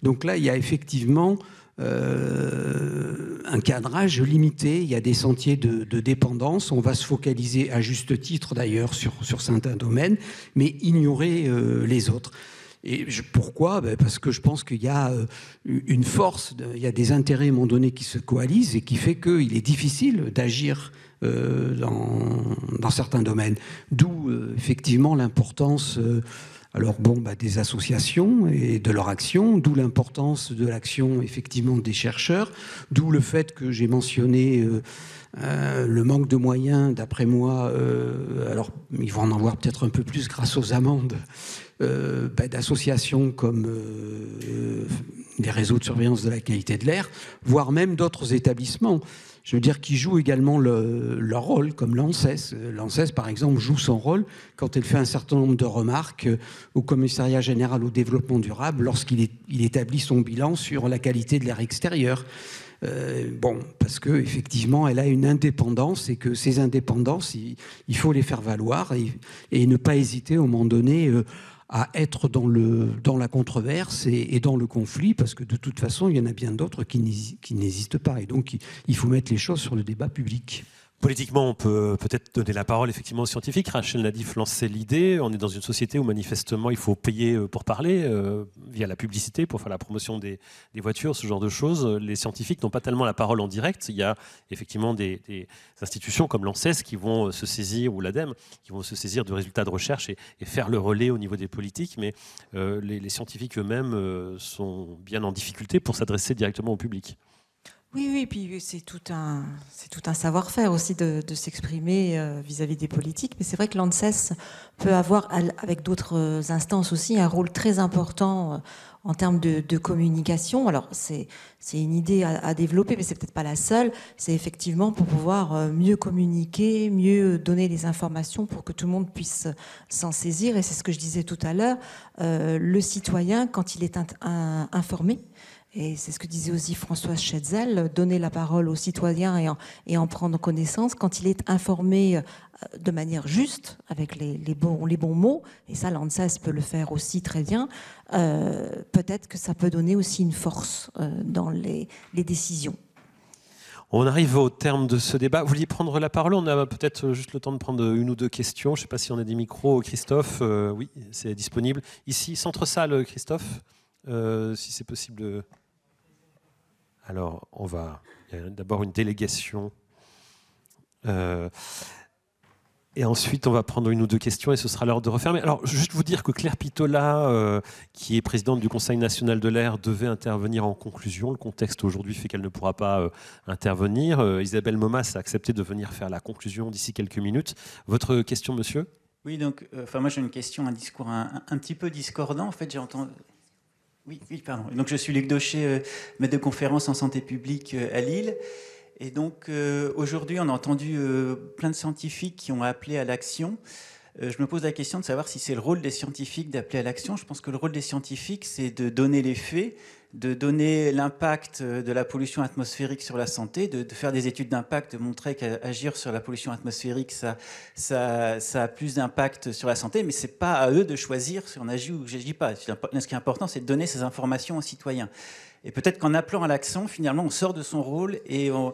Donc là, il y a effectivement un cadrage limité, il y a des sentiers de dépendance, on va se focaliser à juste titre d'ailleurs sur certains domaines, mais ignorer les autres. Et pourquoi ? Parce que je pense qu'il y a une force, il y a des intérêts à un moment donné qui se coalisent et qui fait qu'il est difficile d'agir dans certains domaines. D'où effectivement l'importance des associations et de leur action, d'où l'importance de l'action effectivement des chercheurs, d'où le fait que j'ai mentionné le manque de moyens, d'après moi, alors ils vont en avoir peut-être un peu plus grâce aux amendes, d'associations comme les réseaux de surveillance de la qualité de l'air, voire même d'autres établissements. Je veux dire, qui jouent également leur rôle, comme l'ANSES. L'ANSES, par exemple, joue son rôle quand elle fait un certain nombre de remarques au Commissariat général au développement durable lorsqu'il établit son bilan sur la qualité de l'air extérieur. Parce qu'effectivement, elle a une indépendance et que ces indépendances, il faut les faire valoir et ne pas hésiter, au moment donné, à être dans la controverse et dans le conflit, parce que de toute façon, il y en a bien d'autres qui n'hésitent pas. Et donc, il faut mettre les choses sur le débat public. Politiquement, on peut peut-être donner la parole effectivement aux scientifiques. Rachel Nadif lançait l'idée. On est dans une société où manifestement il faut payer pour parler, via la publicité, pour faire la promotion des voitures, ce genre de choses. Les scientifiques n'ont pas tellement la parole en direct. Il y a effectivement des institutions comme l'ANSES qui vont se saisir, ou l'ADEME, qui vont se saisir de résultats de recherche et faire le relais au niveau des politiques. Mais les scientifiques eux-mêmes sont bien en difficulté pour s'adresser directement au public. Oui, puis c'est tout un savoir-faire aussi de s'exprimer vis-à-vis des politiques. Mais c'est vrai que l'ANSES peut avoir, avec d'autres instances aussi, un rôle très important en termes de communication. Alors, c'est une idée à développer, mais c'est peut-être pas la seule. C'est effectivement pour pouvoir mieux communiquer, mieux donner les informations pour que tout le monde puisse s'en saisir. Et c'est ce que je disais tout à l'heure. Le citoyen, quand il est informé, et c'est ce que disait aussi Françoise Schetzel, donner la parole aux citoyens et en prendre connaissance quand il est informé de manière juste, avec les bons mots, et ça l'ANSES peut le faire aussi très bien, peut-être que ça peut donner aussi une force dans les décisions. On arrive au terme de ce débat. Vous vouliez prendre la parole? On a peut-être juste le temps de prendre une ou deux questions. Je ne sais pas si on a des micros. Christophe, oui, c'est disponible. Ici, centre-salle, Christophe, si c'est possible. Alors, il y a d'abord une délégation. Et ensuite, on va prendre une ou deux questions et ce sera l'heure de refermer. Alors, juste vous dire que Claire Pitola, qui est présidente du Conseil national de l'air, devait intervenir en conclusion. Le contexte aujourd'hui fait qu'elle ne pourra pas intervenir. Isabelle Momas a accepté de venir faire la conclusion d'ici quelques minutes. Votre question, monsieur? Oui, donc, moi j'ai une question, un discours un petit peu discordant. En fait, j'ai entendu... Oui, pardon. Donc, je suis Luc Daucher, maître de conférence en santé publique à Lille. Et donc, aujourd'hui, on a entendu plein de scientifiques qui ont appelé à l'action. Je me pose la question de savoir si c'est le rôle des scientifiques d'appeler à l'action. Je pense que le rôle des scientifiques, c'est de donner les faits, de donner l'impact de la pollution atmosphérique sur la santé, de faire des études d'impact, de montrer qu'agir sur la pollution atmosphérique, ça a plus d'impact sur la santé, mais ce n'est pas à eux de choisir si on agit ou je n'agis pas. Ce qui est important, c'est de donner ces informations aux citoyens. Et peut-être qu'en appelant à l'action, finalement, on sort de son rôle et on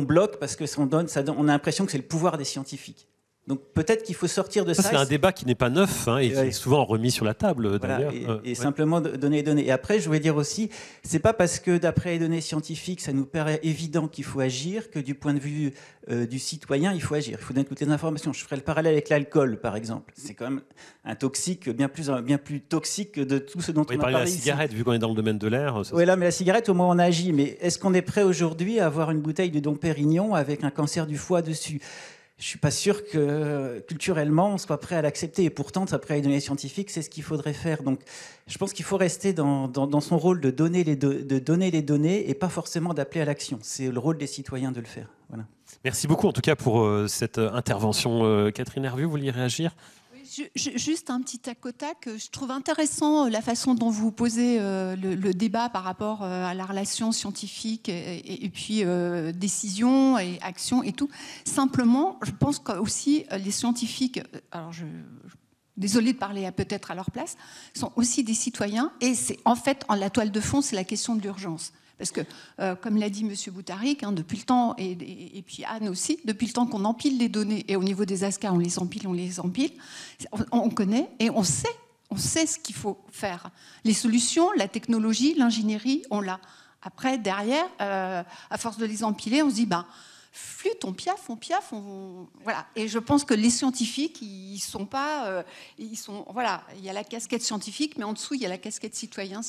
bloque parce qu'on a l'impression que c'est le pouvoir des scientifiques. Donc peut-être qu'il faut sortir de ça. C'est un débat qui n'est pas neuf et qui est souvent remis sur la table. Voilà, et simplement donner les données. Et après, je voulais dire aussi, c'est pas parce que d'après les données scientifiques, ça nous paraît évident qu'il faut agir que du point de vue du citoyen, il faut agir. Il faut donner toutes les informations. Je ferai le parallèle avec l'alcool, par exemple. C'est quand même un toxique bien plus toxique que de tout ce dont on a parlé. La cigarette, vu qu'on est dans le domaine de l'air. Oui, là, mais la cigarette, au moins on agit. Mais est-ce qu'on est prêt aujourd'hui à avoir une bouteille de Dom Pérignon avec un cancer du foie dessus? Je ne suis pas sûr que culturellement on soit prêt à l'accepter. Et pourtant, après les données scientifiques, c'est ce qu'il faudrait faire. Donc, je pense qu'il faut rester dans son rôle de donner les données et pas forcément d'appeler à l'action. C'est le rôle des citoyens de le faire. Voilà. Merci beaucoup en tout cas pour cette intervention. Catherine Hervieux, vous vouliez réagir ? Juste un petit tac au tac. Je trouve intéressant la façon dont vous posez le débat par rapport à la relation scientifique et puis décision et action et tout. Simplement, je pense qu'aussi les scientifiques, alors désolée de parler peut-être à leur place, sont aussi des citoyens et c'est en fait en la toile de fond, c'est la question de l'urgence. Parce que, comme l'a dit M. Boutarik, depuis le temps, et puis Anne aussi, depuis le temps qu'on empile les données, et au niveau des ASCA, on les empile, on connaît et on sait ce qu'il faut faire. Les solutions, la technologie, l'ingénierie, on l'a. Après, derrière, à force de les empiler, on se dit, flûte, on piaffe, voilà. Et je pense que les scientifiques, ils sont pas... voilà, il y a la casquette scientifique, mais en dessous, il y a la casquette citoyenne.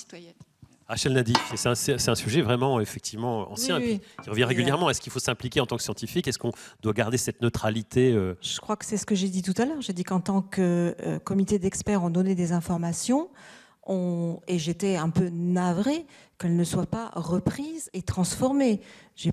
Rachel Nadif, c'est un sujet vraiment effectivement ancien, Oui, qui revient régulièrement. Est-ce qu'il faut s'impliquer en tant que scientifique? Est-ce qu'on doit garder cette neutralité Je crois que c'est ce que j'ai dit tout à l'heure. J'ai dit qu'en tant que comité d'experts, on donnait des informations et j'étais un peu navrée qu'elles ne soient pas reprises et transformées. J'ai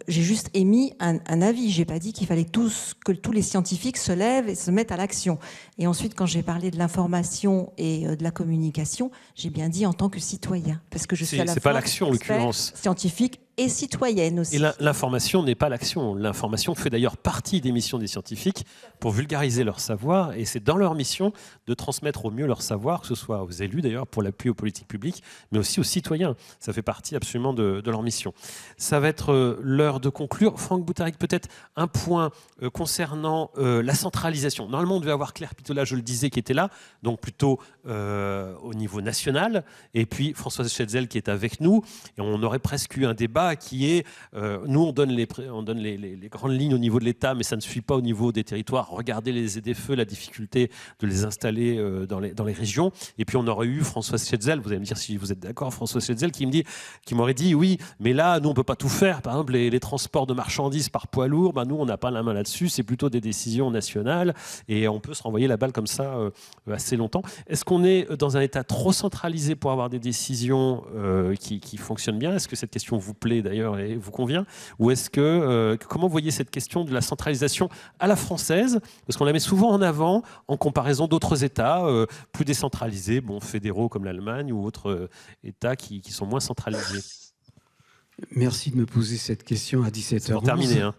juste émis un avis. J'ai pas dit qu'il fallait que tous les scientifiques se lèvent et se mettent à l'action. Et ensuite, quand j'ai parlé de l'information et de la communication, j'ai bien dit en tant que citoyen, parce que je suis à la fois pas l'action en l'occurrence. Scientifique et citoyenne aussi. Et l'information n'est pas l'action. L'information fait d'ailleurs partie des missions des scientifiques pour vulgariser leur savoir, et c'est dans leur mission de transmettre au mieux leur savoir, que ce soit aux élus d'ailleurs pour l'appui aux politiques publiques, mais aussi aux citoyens. Ça fait partie absolument de leur mission. Ça va être l'heure de conclure. Franck Boutaric, peut-être un point concernant la centralisation. Normalement, on devait avoir Claire Pitola, je le disais, qui était là, donc plutôt au niveau national, et puis Françoise Chetzel qui est avec nous, et on aurait presque eu un débat qui est, nous on donne les grandes lignes au niveau de l'État, mais ça ne suit pas au niveau des territoires. Regardez les ZFE, la difficulté de les installer dans les régions. Et puis on aurait eu Françoise Chetzel, vous allez me dire si vous êtes d'accord, Françoise Chetzel qui m'aurait dit oui, mais là nous on peut pas tout faire. Par exemple les transports de marchandises par poids lourd, nous on n'a pas la main là-dessus, c'est plutôt des décisions nationales et on peut se renvoyer la balle comme ça assez longtemps. Est-ce qu'on est dans un État trop centralisé pour avoir des décisions qui fonctionnent bien? Est-ce que cette question vous plaît d'ailleurs et vous convient? Ou est-ce que, comment vous voyez cette question de la centralisation à la française? Parce qu'on la met souvent en avant en comparaison d'autres États plus décentralisés, fédéraux comme l'Allemagne ou autres États qui sont moins centralisés. Merci de me poser cette question à 17h11. C'est pour terminer. Hein.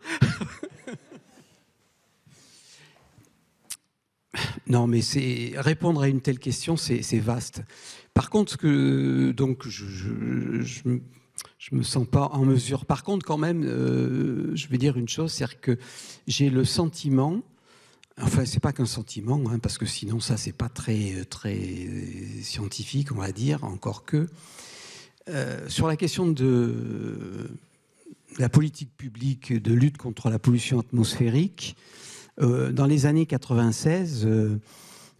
Non, mais répondre à une telle question, c'est vaste. Par contre, je me sens pas en mesure. Par contre, quand même, je vais dire une chose, c'est que j'ai le sentiment, enfin, c'est pas qu'un sentiment, parce que sinon ça, c'est pas très scientifique, on va dire, encore que sur la question de la politique publique de lutte contre la pollution atmosphérique, dans les années 96.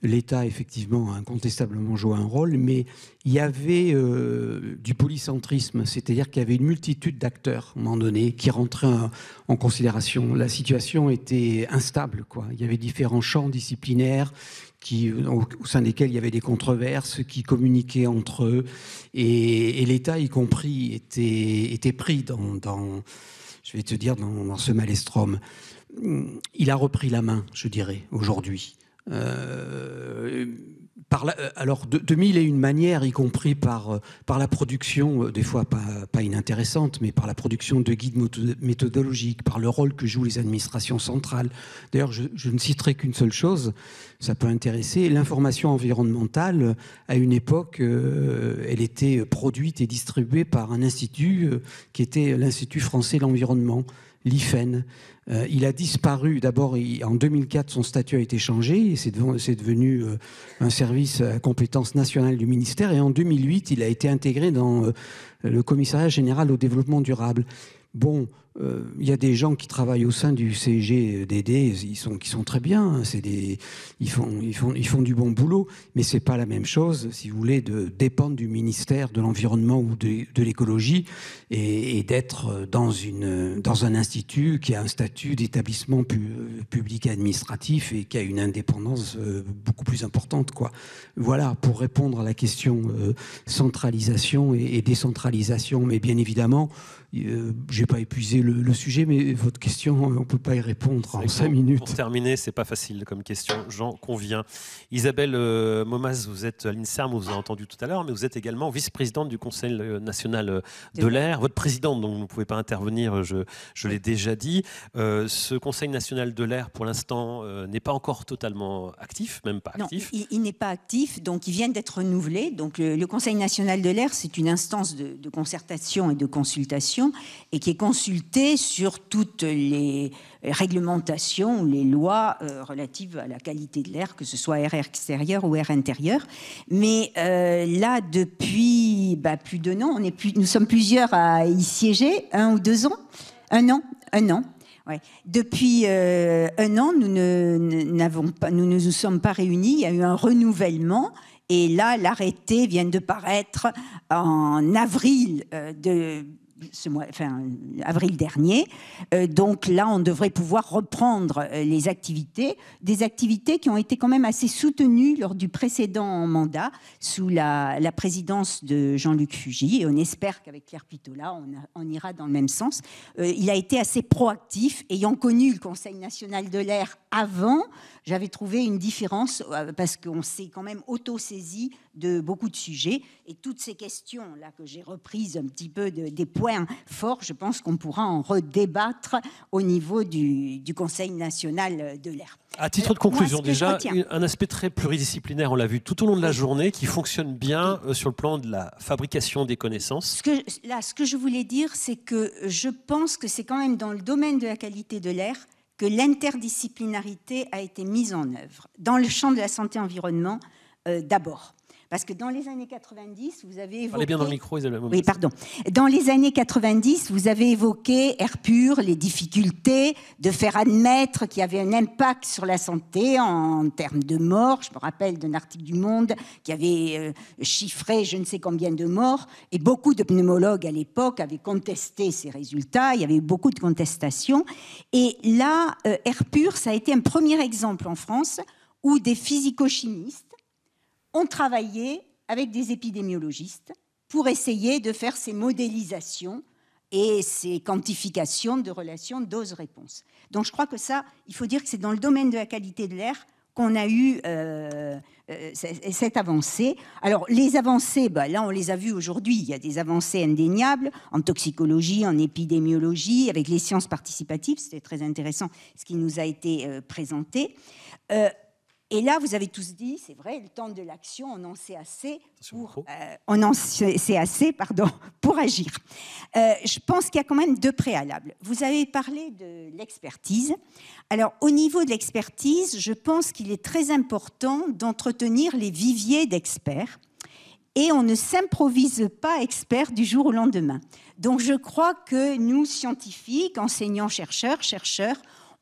L'État, effectivement, a incontestablement joué un rôle, mais il y avait du polycentrisme, c'est-à-dire qu'il y avait une multitude d'acteurs, à un moment donné, qui rentraient en considération. La situation était instable, quoi. Il y avait différents champs disciplinaires au sein desquels il y avait des controverses, qui communiquaient entre eux, et l'État, y compris, était pris dans je vais te dire, dans ce maelstrom. Il a repris la main, je dirais, aujourd'hui. Alors de mille et une manières, y compris par la production, des fois pas inintéressante, mais par la production de guides méthodologiques, par le rôle que jouent les administrations centrales. D'ailleurs, je ne citerai qu'une seule chose, ça peut intéresser. L'information environnementale, à une époque, elle était produite et distribuée par un institut qui était l'Institut français de l'environnement, l'IFEN. Il a disparu. D'abord, en 2004, son statut a été changé et c'est devenu un service à compétence nationale du ministère. Et en 2008, il a été intégré dans le Commissariat général au développement durable. Bon, il y a des gens qui travaillent au sein du CGDD, qui sont très bien. Ils font du bon boulot, mais c'est pas la même chose, si vous voulez, de dépendre du ministère de l'environnement ou de l'écologie et d'être dans un institut qui a un statut d'établissement public administratif et qui a une indépendance beaucoup plus importante, quoi. Voilà, pour répondre à la question centralisation et décentralisation. Mais bien évidemment, je n'ai pas épuisé le sujet, mais votre question, on ne peut pas y répondre en 5 minutes. Pour terminer, ce n'est pas facile comme question, j'en conviens. Isabelle Momaz, vous êtes à l'INSERM, on vous a entendu tout à l'heure, mais vous êtes également vice-présidente du Conseil national de l'air. Votre présidente, donc vous ne pouvez pas intervenir, je l'ai déjà dit. Ce Conseil national de l'air, pour l'instant, n'est pas encore totalement actif, même pas actif. Non, il n'est pas actif, donc il vient d'être renouvelé. Donc le Conseil national de l'air, c'est une instance de concertation et de consultation et qui est consultée sur toutes les réglementations ou les lois relatives à la qualité de l'air, que ce soit air extérieur ou air intérieur. Mais là, depuis plus d'1 an, nous sommes plusieurs à y siéger, 1 ou 2 ans, un an. Ouais. Depuis 1 an, nous ne nous sommes pas réunis. Il y a eu un renouvellement Et là, l'arrêté vient de paraître en avril avril dernier. Donc là, on devrait pouvoir reprendre les activités, des activités qui ont été quand même assez soutenues lors du précédent mandat sous la présidence de Jean-Luc Fugit. Et on espère qu'avec Claire Pitollat, on ira dans le même sens. Il a été assez proactif. Ayant connu le Conseil national de l'air avant, j'avais trouvé une différence parce qu'on s'est quand même auto-saisi de beaucoup de sujets. Et toutes ces questions-là que j'ai reprises un petit peu des points forts, je pense qu'on pourra en redébattre au niveau du Conseil national de l'air. À titre de conclusion, déjà, un aspect très pluridisciplinaire, on l'a vu tout au long de la journée, qui fonctionne bien sur le plan de la fabrication des connaissances. Ce que je voulais dire, c'est que je pense que c'est quand même dans le domaine de la qualité de l'air que l'interdisciplinarité a été mise en œuvre. Dans le champ de la santé-environnement, d'abord. Parce que dans les années 90, vous avez évoqué... Parlez bien dans le micro, Isabelle. Oui, pardon. Dans les années 90, vous avez évoqué air pur, les difficultés de faire admettre qu'il y avait un impact sur la santé en termes de morts. Je me rappelle d'un article du Monde qui avait chiffré je ne sais combien de morts. Et beaucoup de pneumologues à l'époque avaient contesté ces résultats. Il y avait eu beaucoup de contestations. Et là, air pur, ça a été un premier exemple en France où des physico-chimistes ont travaillé avec des épidémiologistes pour essayer de faire ces modélisations et ces quantifications de relations dose-réponse. Donc je crois que ça, il faut dire que c'est dans le domaine de la qualité de l'air qu'on a eu cette avancée. Alors les avancées, là on les a vues aujourd'hui, il y a des avancées indéniables en toxicologie, en épidémiologie, avec les sciences participatives, c'était très intéressant ce qui nous a été présenté. Et là, vous avez tous dit, c'est vrai, le temps de l'action, on en sait assez pour agir. Je pense qu'il y a quand même deux préalables. Vous avez parlé de l'expertise. Alors, au niveau de l'expertise, je pense qu'il est très important d'entretenir les viviers d'experts. Et on ne s'improvise pas expert du jour au lendemain. Donc, je crois que nous, scientifiques, enseignants, chercheurs,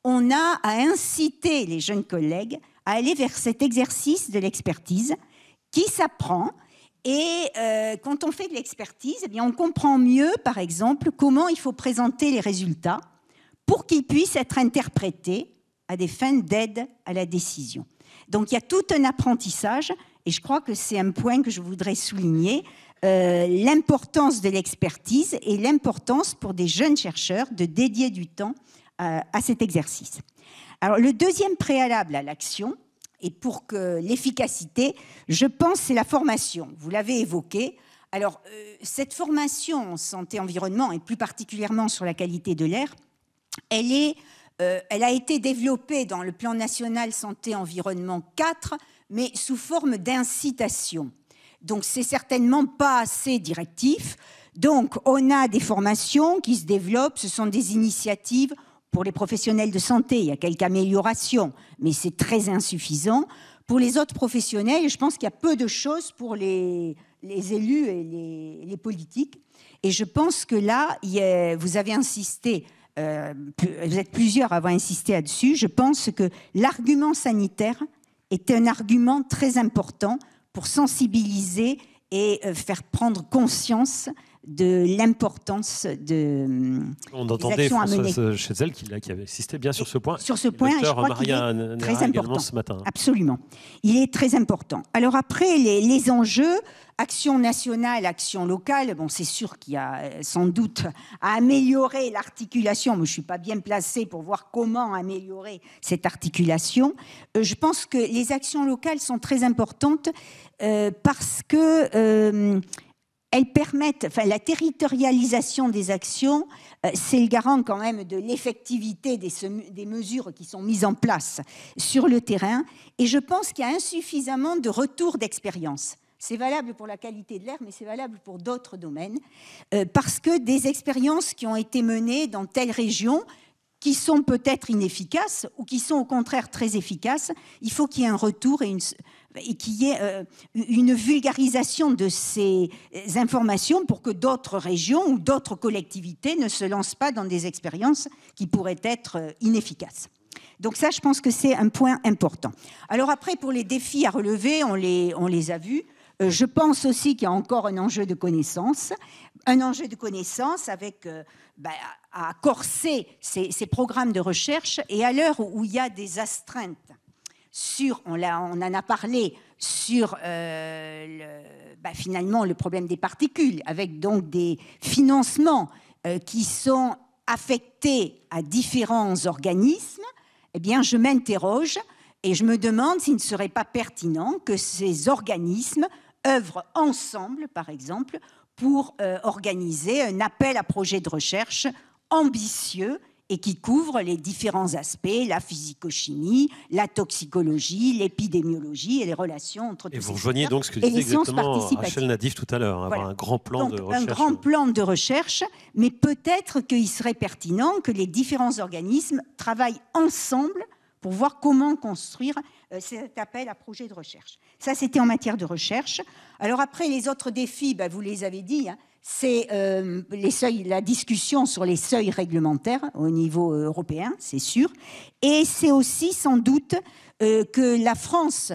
on a à inciter les jeunes collègues à aller vers cet exercice de l'expertise qui s'apprend. Et quand on fait de l'expertise, eh bien, on comprend mieux, par exemple, comment il faut présenter les résultats pour qu'ils puissent être interprétés à des fins d'aide à la décision. Donc, il y a tout un apprentissage, et je crois que c'est un point que je voudrais souligner, l'importance de l'expertise et l'importance pour des jeunes chercheurs de dédier du temps à cet exercice. Alors, le deuxième préalable à l'action, et pour que l'efficacité, je pense, c'est la formation. Vous l'avez évoqué. Alors, cette formation en santé-environnement, et plus particulièrement sur la qualité de l'air, elle a été développée dans le plan national santé-environnement 4, mais sous forme d'incitation. Donc, c'est certainement pas assez directif. Donc, on a des formations qui se développent, ce sont des initiatives. Pour les professionnels de santé, il y a quelques améliorations, mais c'est très insuffisant. Pour les autres professionnels, je pense qu'il y a peu de choses pour les élus et les politiques. Et je pense que là, vous avez insisté, vous êtes plusieurs à avoir insisté là-dessus, je pense que l'argument sanitaire est un argument très important pour sensibiliser et faire prendre conscience de l'importance de on entendait Françoise Chetzel qui avait insisté bien sur ce point. Sur ce point, je crois qu'il est très important. Ce matin. Absolument. Il est très important. Alors après, les enjeux, action nationale, action locale, bon, c'est sûr qu'il y a sans doute à améliorer l'articulation. Moi, je ne suis pas bien placée pour voir comment améliorer cette articulation. Je pense que les actions locales sont très importantes parce que elles permettent, la territorialisation des actions, c'est le garant quand même de l'effectivité des mesures qui sont mises en place sur le terrain. Et je pense qu'il y a insuffisamment de retours d'expérience. C'est valable pour la qualité de l'air, mais c'est valable pour d'autres domaines, parce que des expériences qui ont été menées dans telle région, qui sont peut-être inefficaces ou qui sont au contraire très efficaces, il faut qu'il y ait un retour et qu'il y ait une vulgarisation de ces informations pour que d'autres régions ou d'autres collectivités ne se lancent pas dans des expériences qui pourraient être inefficaces. Donc ça, je pense que c'est un point important. Alors après, pour les défis à relever, on les a vus. Je pense aussi qu'il y a encore un enjeu de connaissance. Un enjeu de connaissance avec à corser ces programmes de recherche. Et à l'heure où il y a des astreintes sur, on en a parlé, sur finalement le problème des particules, avec donc des financements qui sont affectés à différents organismes, eh bien je m'interroge et je me demande s'il ne serait pas pertinent que ces organismes œuvrent ensemble, par exemple, pour organiser un appel à projet de recherche ambitieux et qui couvre les différents aspects, la physico-chimie, la toxicologie, l'épidémiologie et les relations entre tous ces secteurs. Et vous rejoignez donc ce que disait exactement Rachel Nadif tout à l'heure, avoir un grand plan de recherche. Un grand plan de recherche, mais peut-être qu'il serait pertinent que les différents organismes travaillent ensemble pour voir comment construire cet appel à projet de recherche. Ça, c'était en matière de recherche. Alors après, les autres défis, vous les avez dit, c'est la discussion sur les seuils réglementaires au niveau européen, c'est sûr. Et c'est aussi sans doute que la France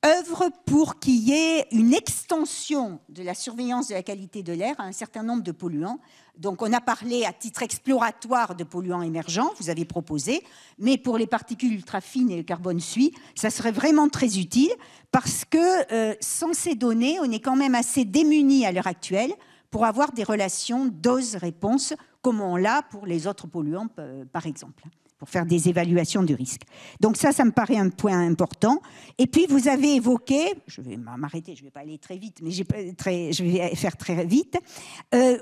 œuvre pour qu'il y ait une extension de la surveillance de la qualité de l'air à un certain nombre de polluants. Donc on a parlé à titre exploratoire de polluants émergents, vous avez proposé, mais pour les particules ultra fines et le carbone suie, ça serait vraiment très utile parce que sans ces données, on est quand même assez démunis à l'heure actuelle pour avoir des relations dose-réponse comme on l'a pour les autres polluants, par exemple, pour faire des évaluations du risque. Donc ça me paraît un point important. Et puis vous avez évoqué, je vais m'arrêter, je ne vais pas aller très vite, mais je vais faire très vite,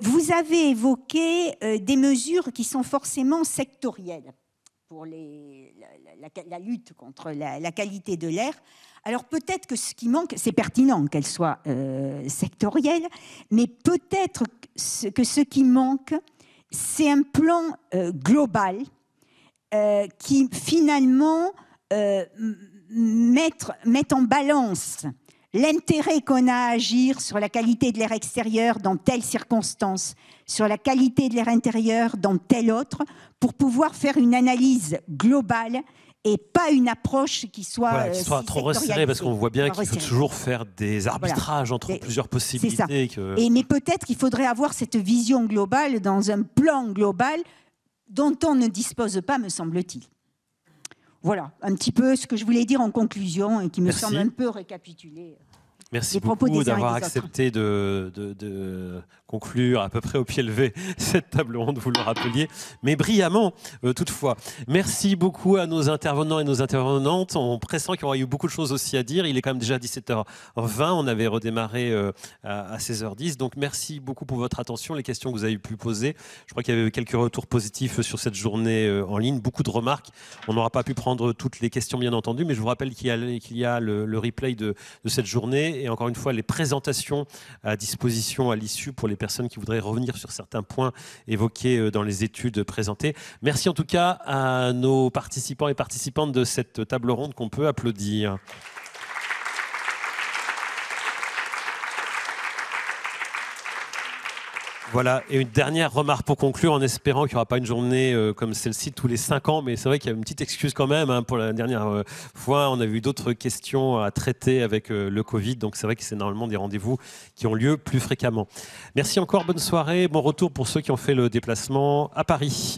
vous avez évoqué des mesures qui sont forcément sectorielles pour la lutte contre la qualité de l'air. Alors peut-être que ce qui manque, c'est pertinent qu'elle soit sectorielle, mais peut-être que ce qui manque, c'est un plan global qui finalement met en balance l'intérêt qu'on a à agir sur la qualité de l'air extérieur dans telle circonstance, sur la qualité de l'air intérieur dans telle autre, pour pouvoir faire une analyse globale et pas une approche qui soit qui soit trop resserrée, parce qu'on voit bien qu'il faut toujours faire des arbitrages entre plusieurs possibilités. Mais peut-être qu'il faudrait avoir cette vision globale dans un plan global dont on ne dispose pas, me semble-t-il. Voilà, un petit peu ce que je voulais dire en conclusion et qui me semble un peu récapitulé. Merci beaucoup d'avoir accepté de conclure à peu près au pied levé cette table ronde, vous le rappeliez, mais brillamment toutefois. Merci beaucoup à nos intervenants et nos intervenantes. En pressant qu'il y aura eu beaucoup de choses aussi à dire, il est quand même déjà 17h20, on avait redémarré à 16h10, donc merci beaucoup pour votre attention, les questions que vous avez pu poser. Je crois qu'il y avait quelques retours positifs sur cette journée en ligne, beaucoup de remarques. On n'aura pas pu prendre toutes les questions bien entendu, mais je vous rappelle qu'il y a le replay de cette journée et encore une fois les présentations à disposition à l'issue pour les personnes qui voudraient revenir sur certains points évoqués dans les études présentées. Merci en tout cas à nos participants et participantes de cette table ronde qu'on peut applaudir. Voilà, et une dernière remarque pour conclure, en espérant qu'il n'y aura pas une journée comme celle-ci tous les 5 ans, mais c'est vrai qu'il y a une petite excuse quand même. Pour la dernière fois, on a eu d'autres questions à traiter avec le Covid, donc c'est vrai que c'est normalement des rendez-vous qui ont lieu plus fréquemment. Merci encore, bonne soirée, bon retour pour ceux qui ont fait le déplacement à Paris.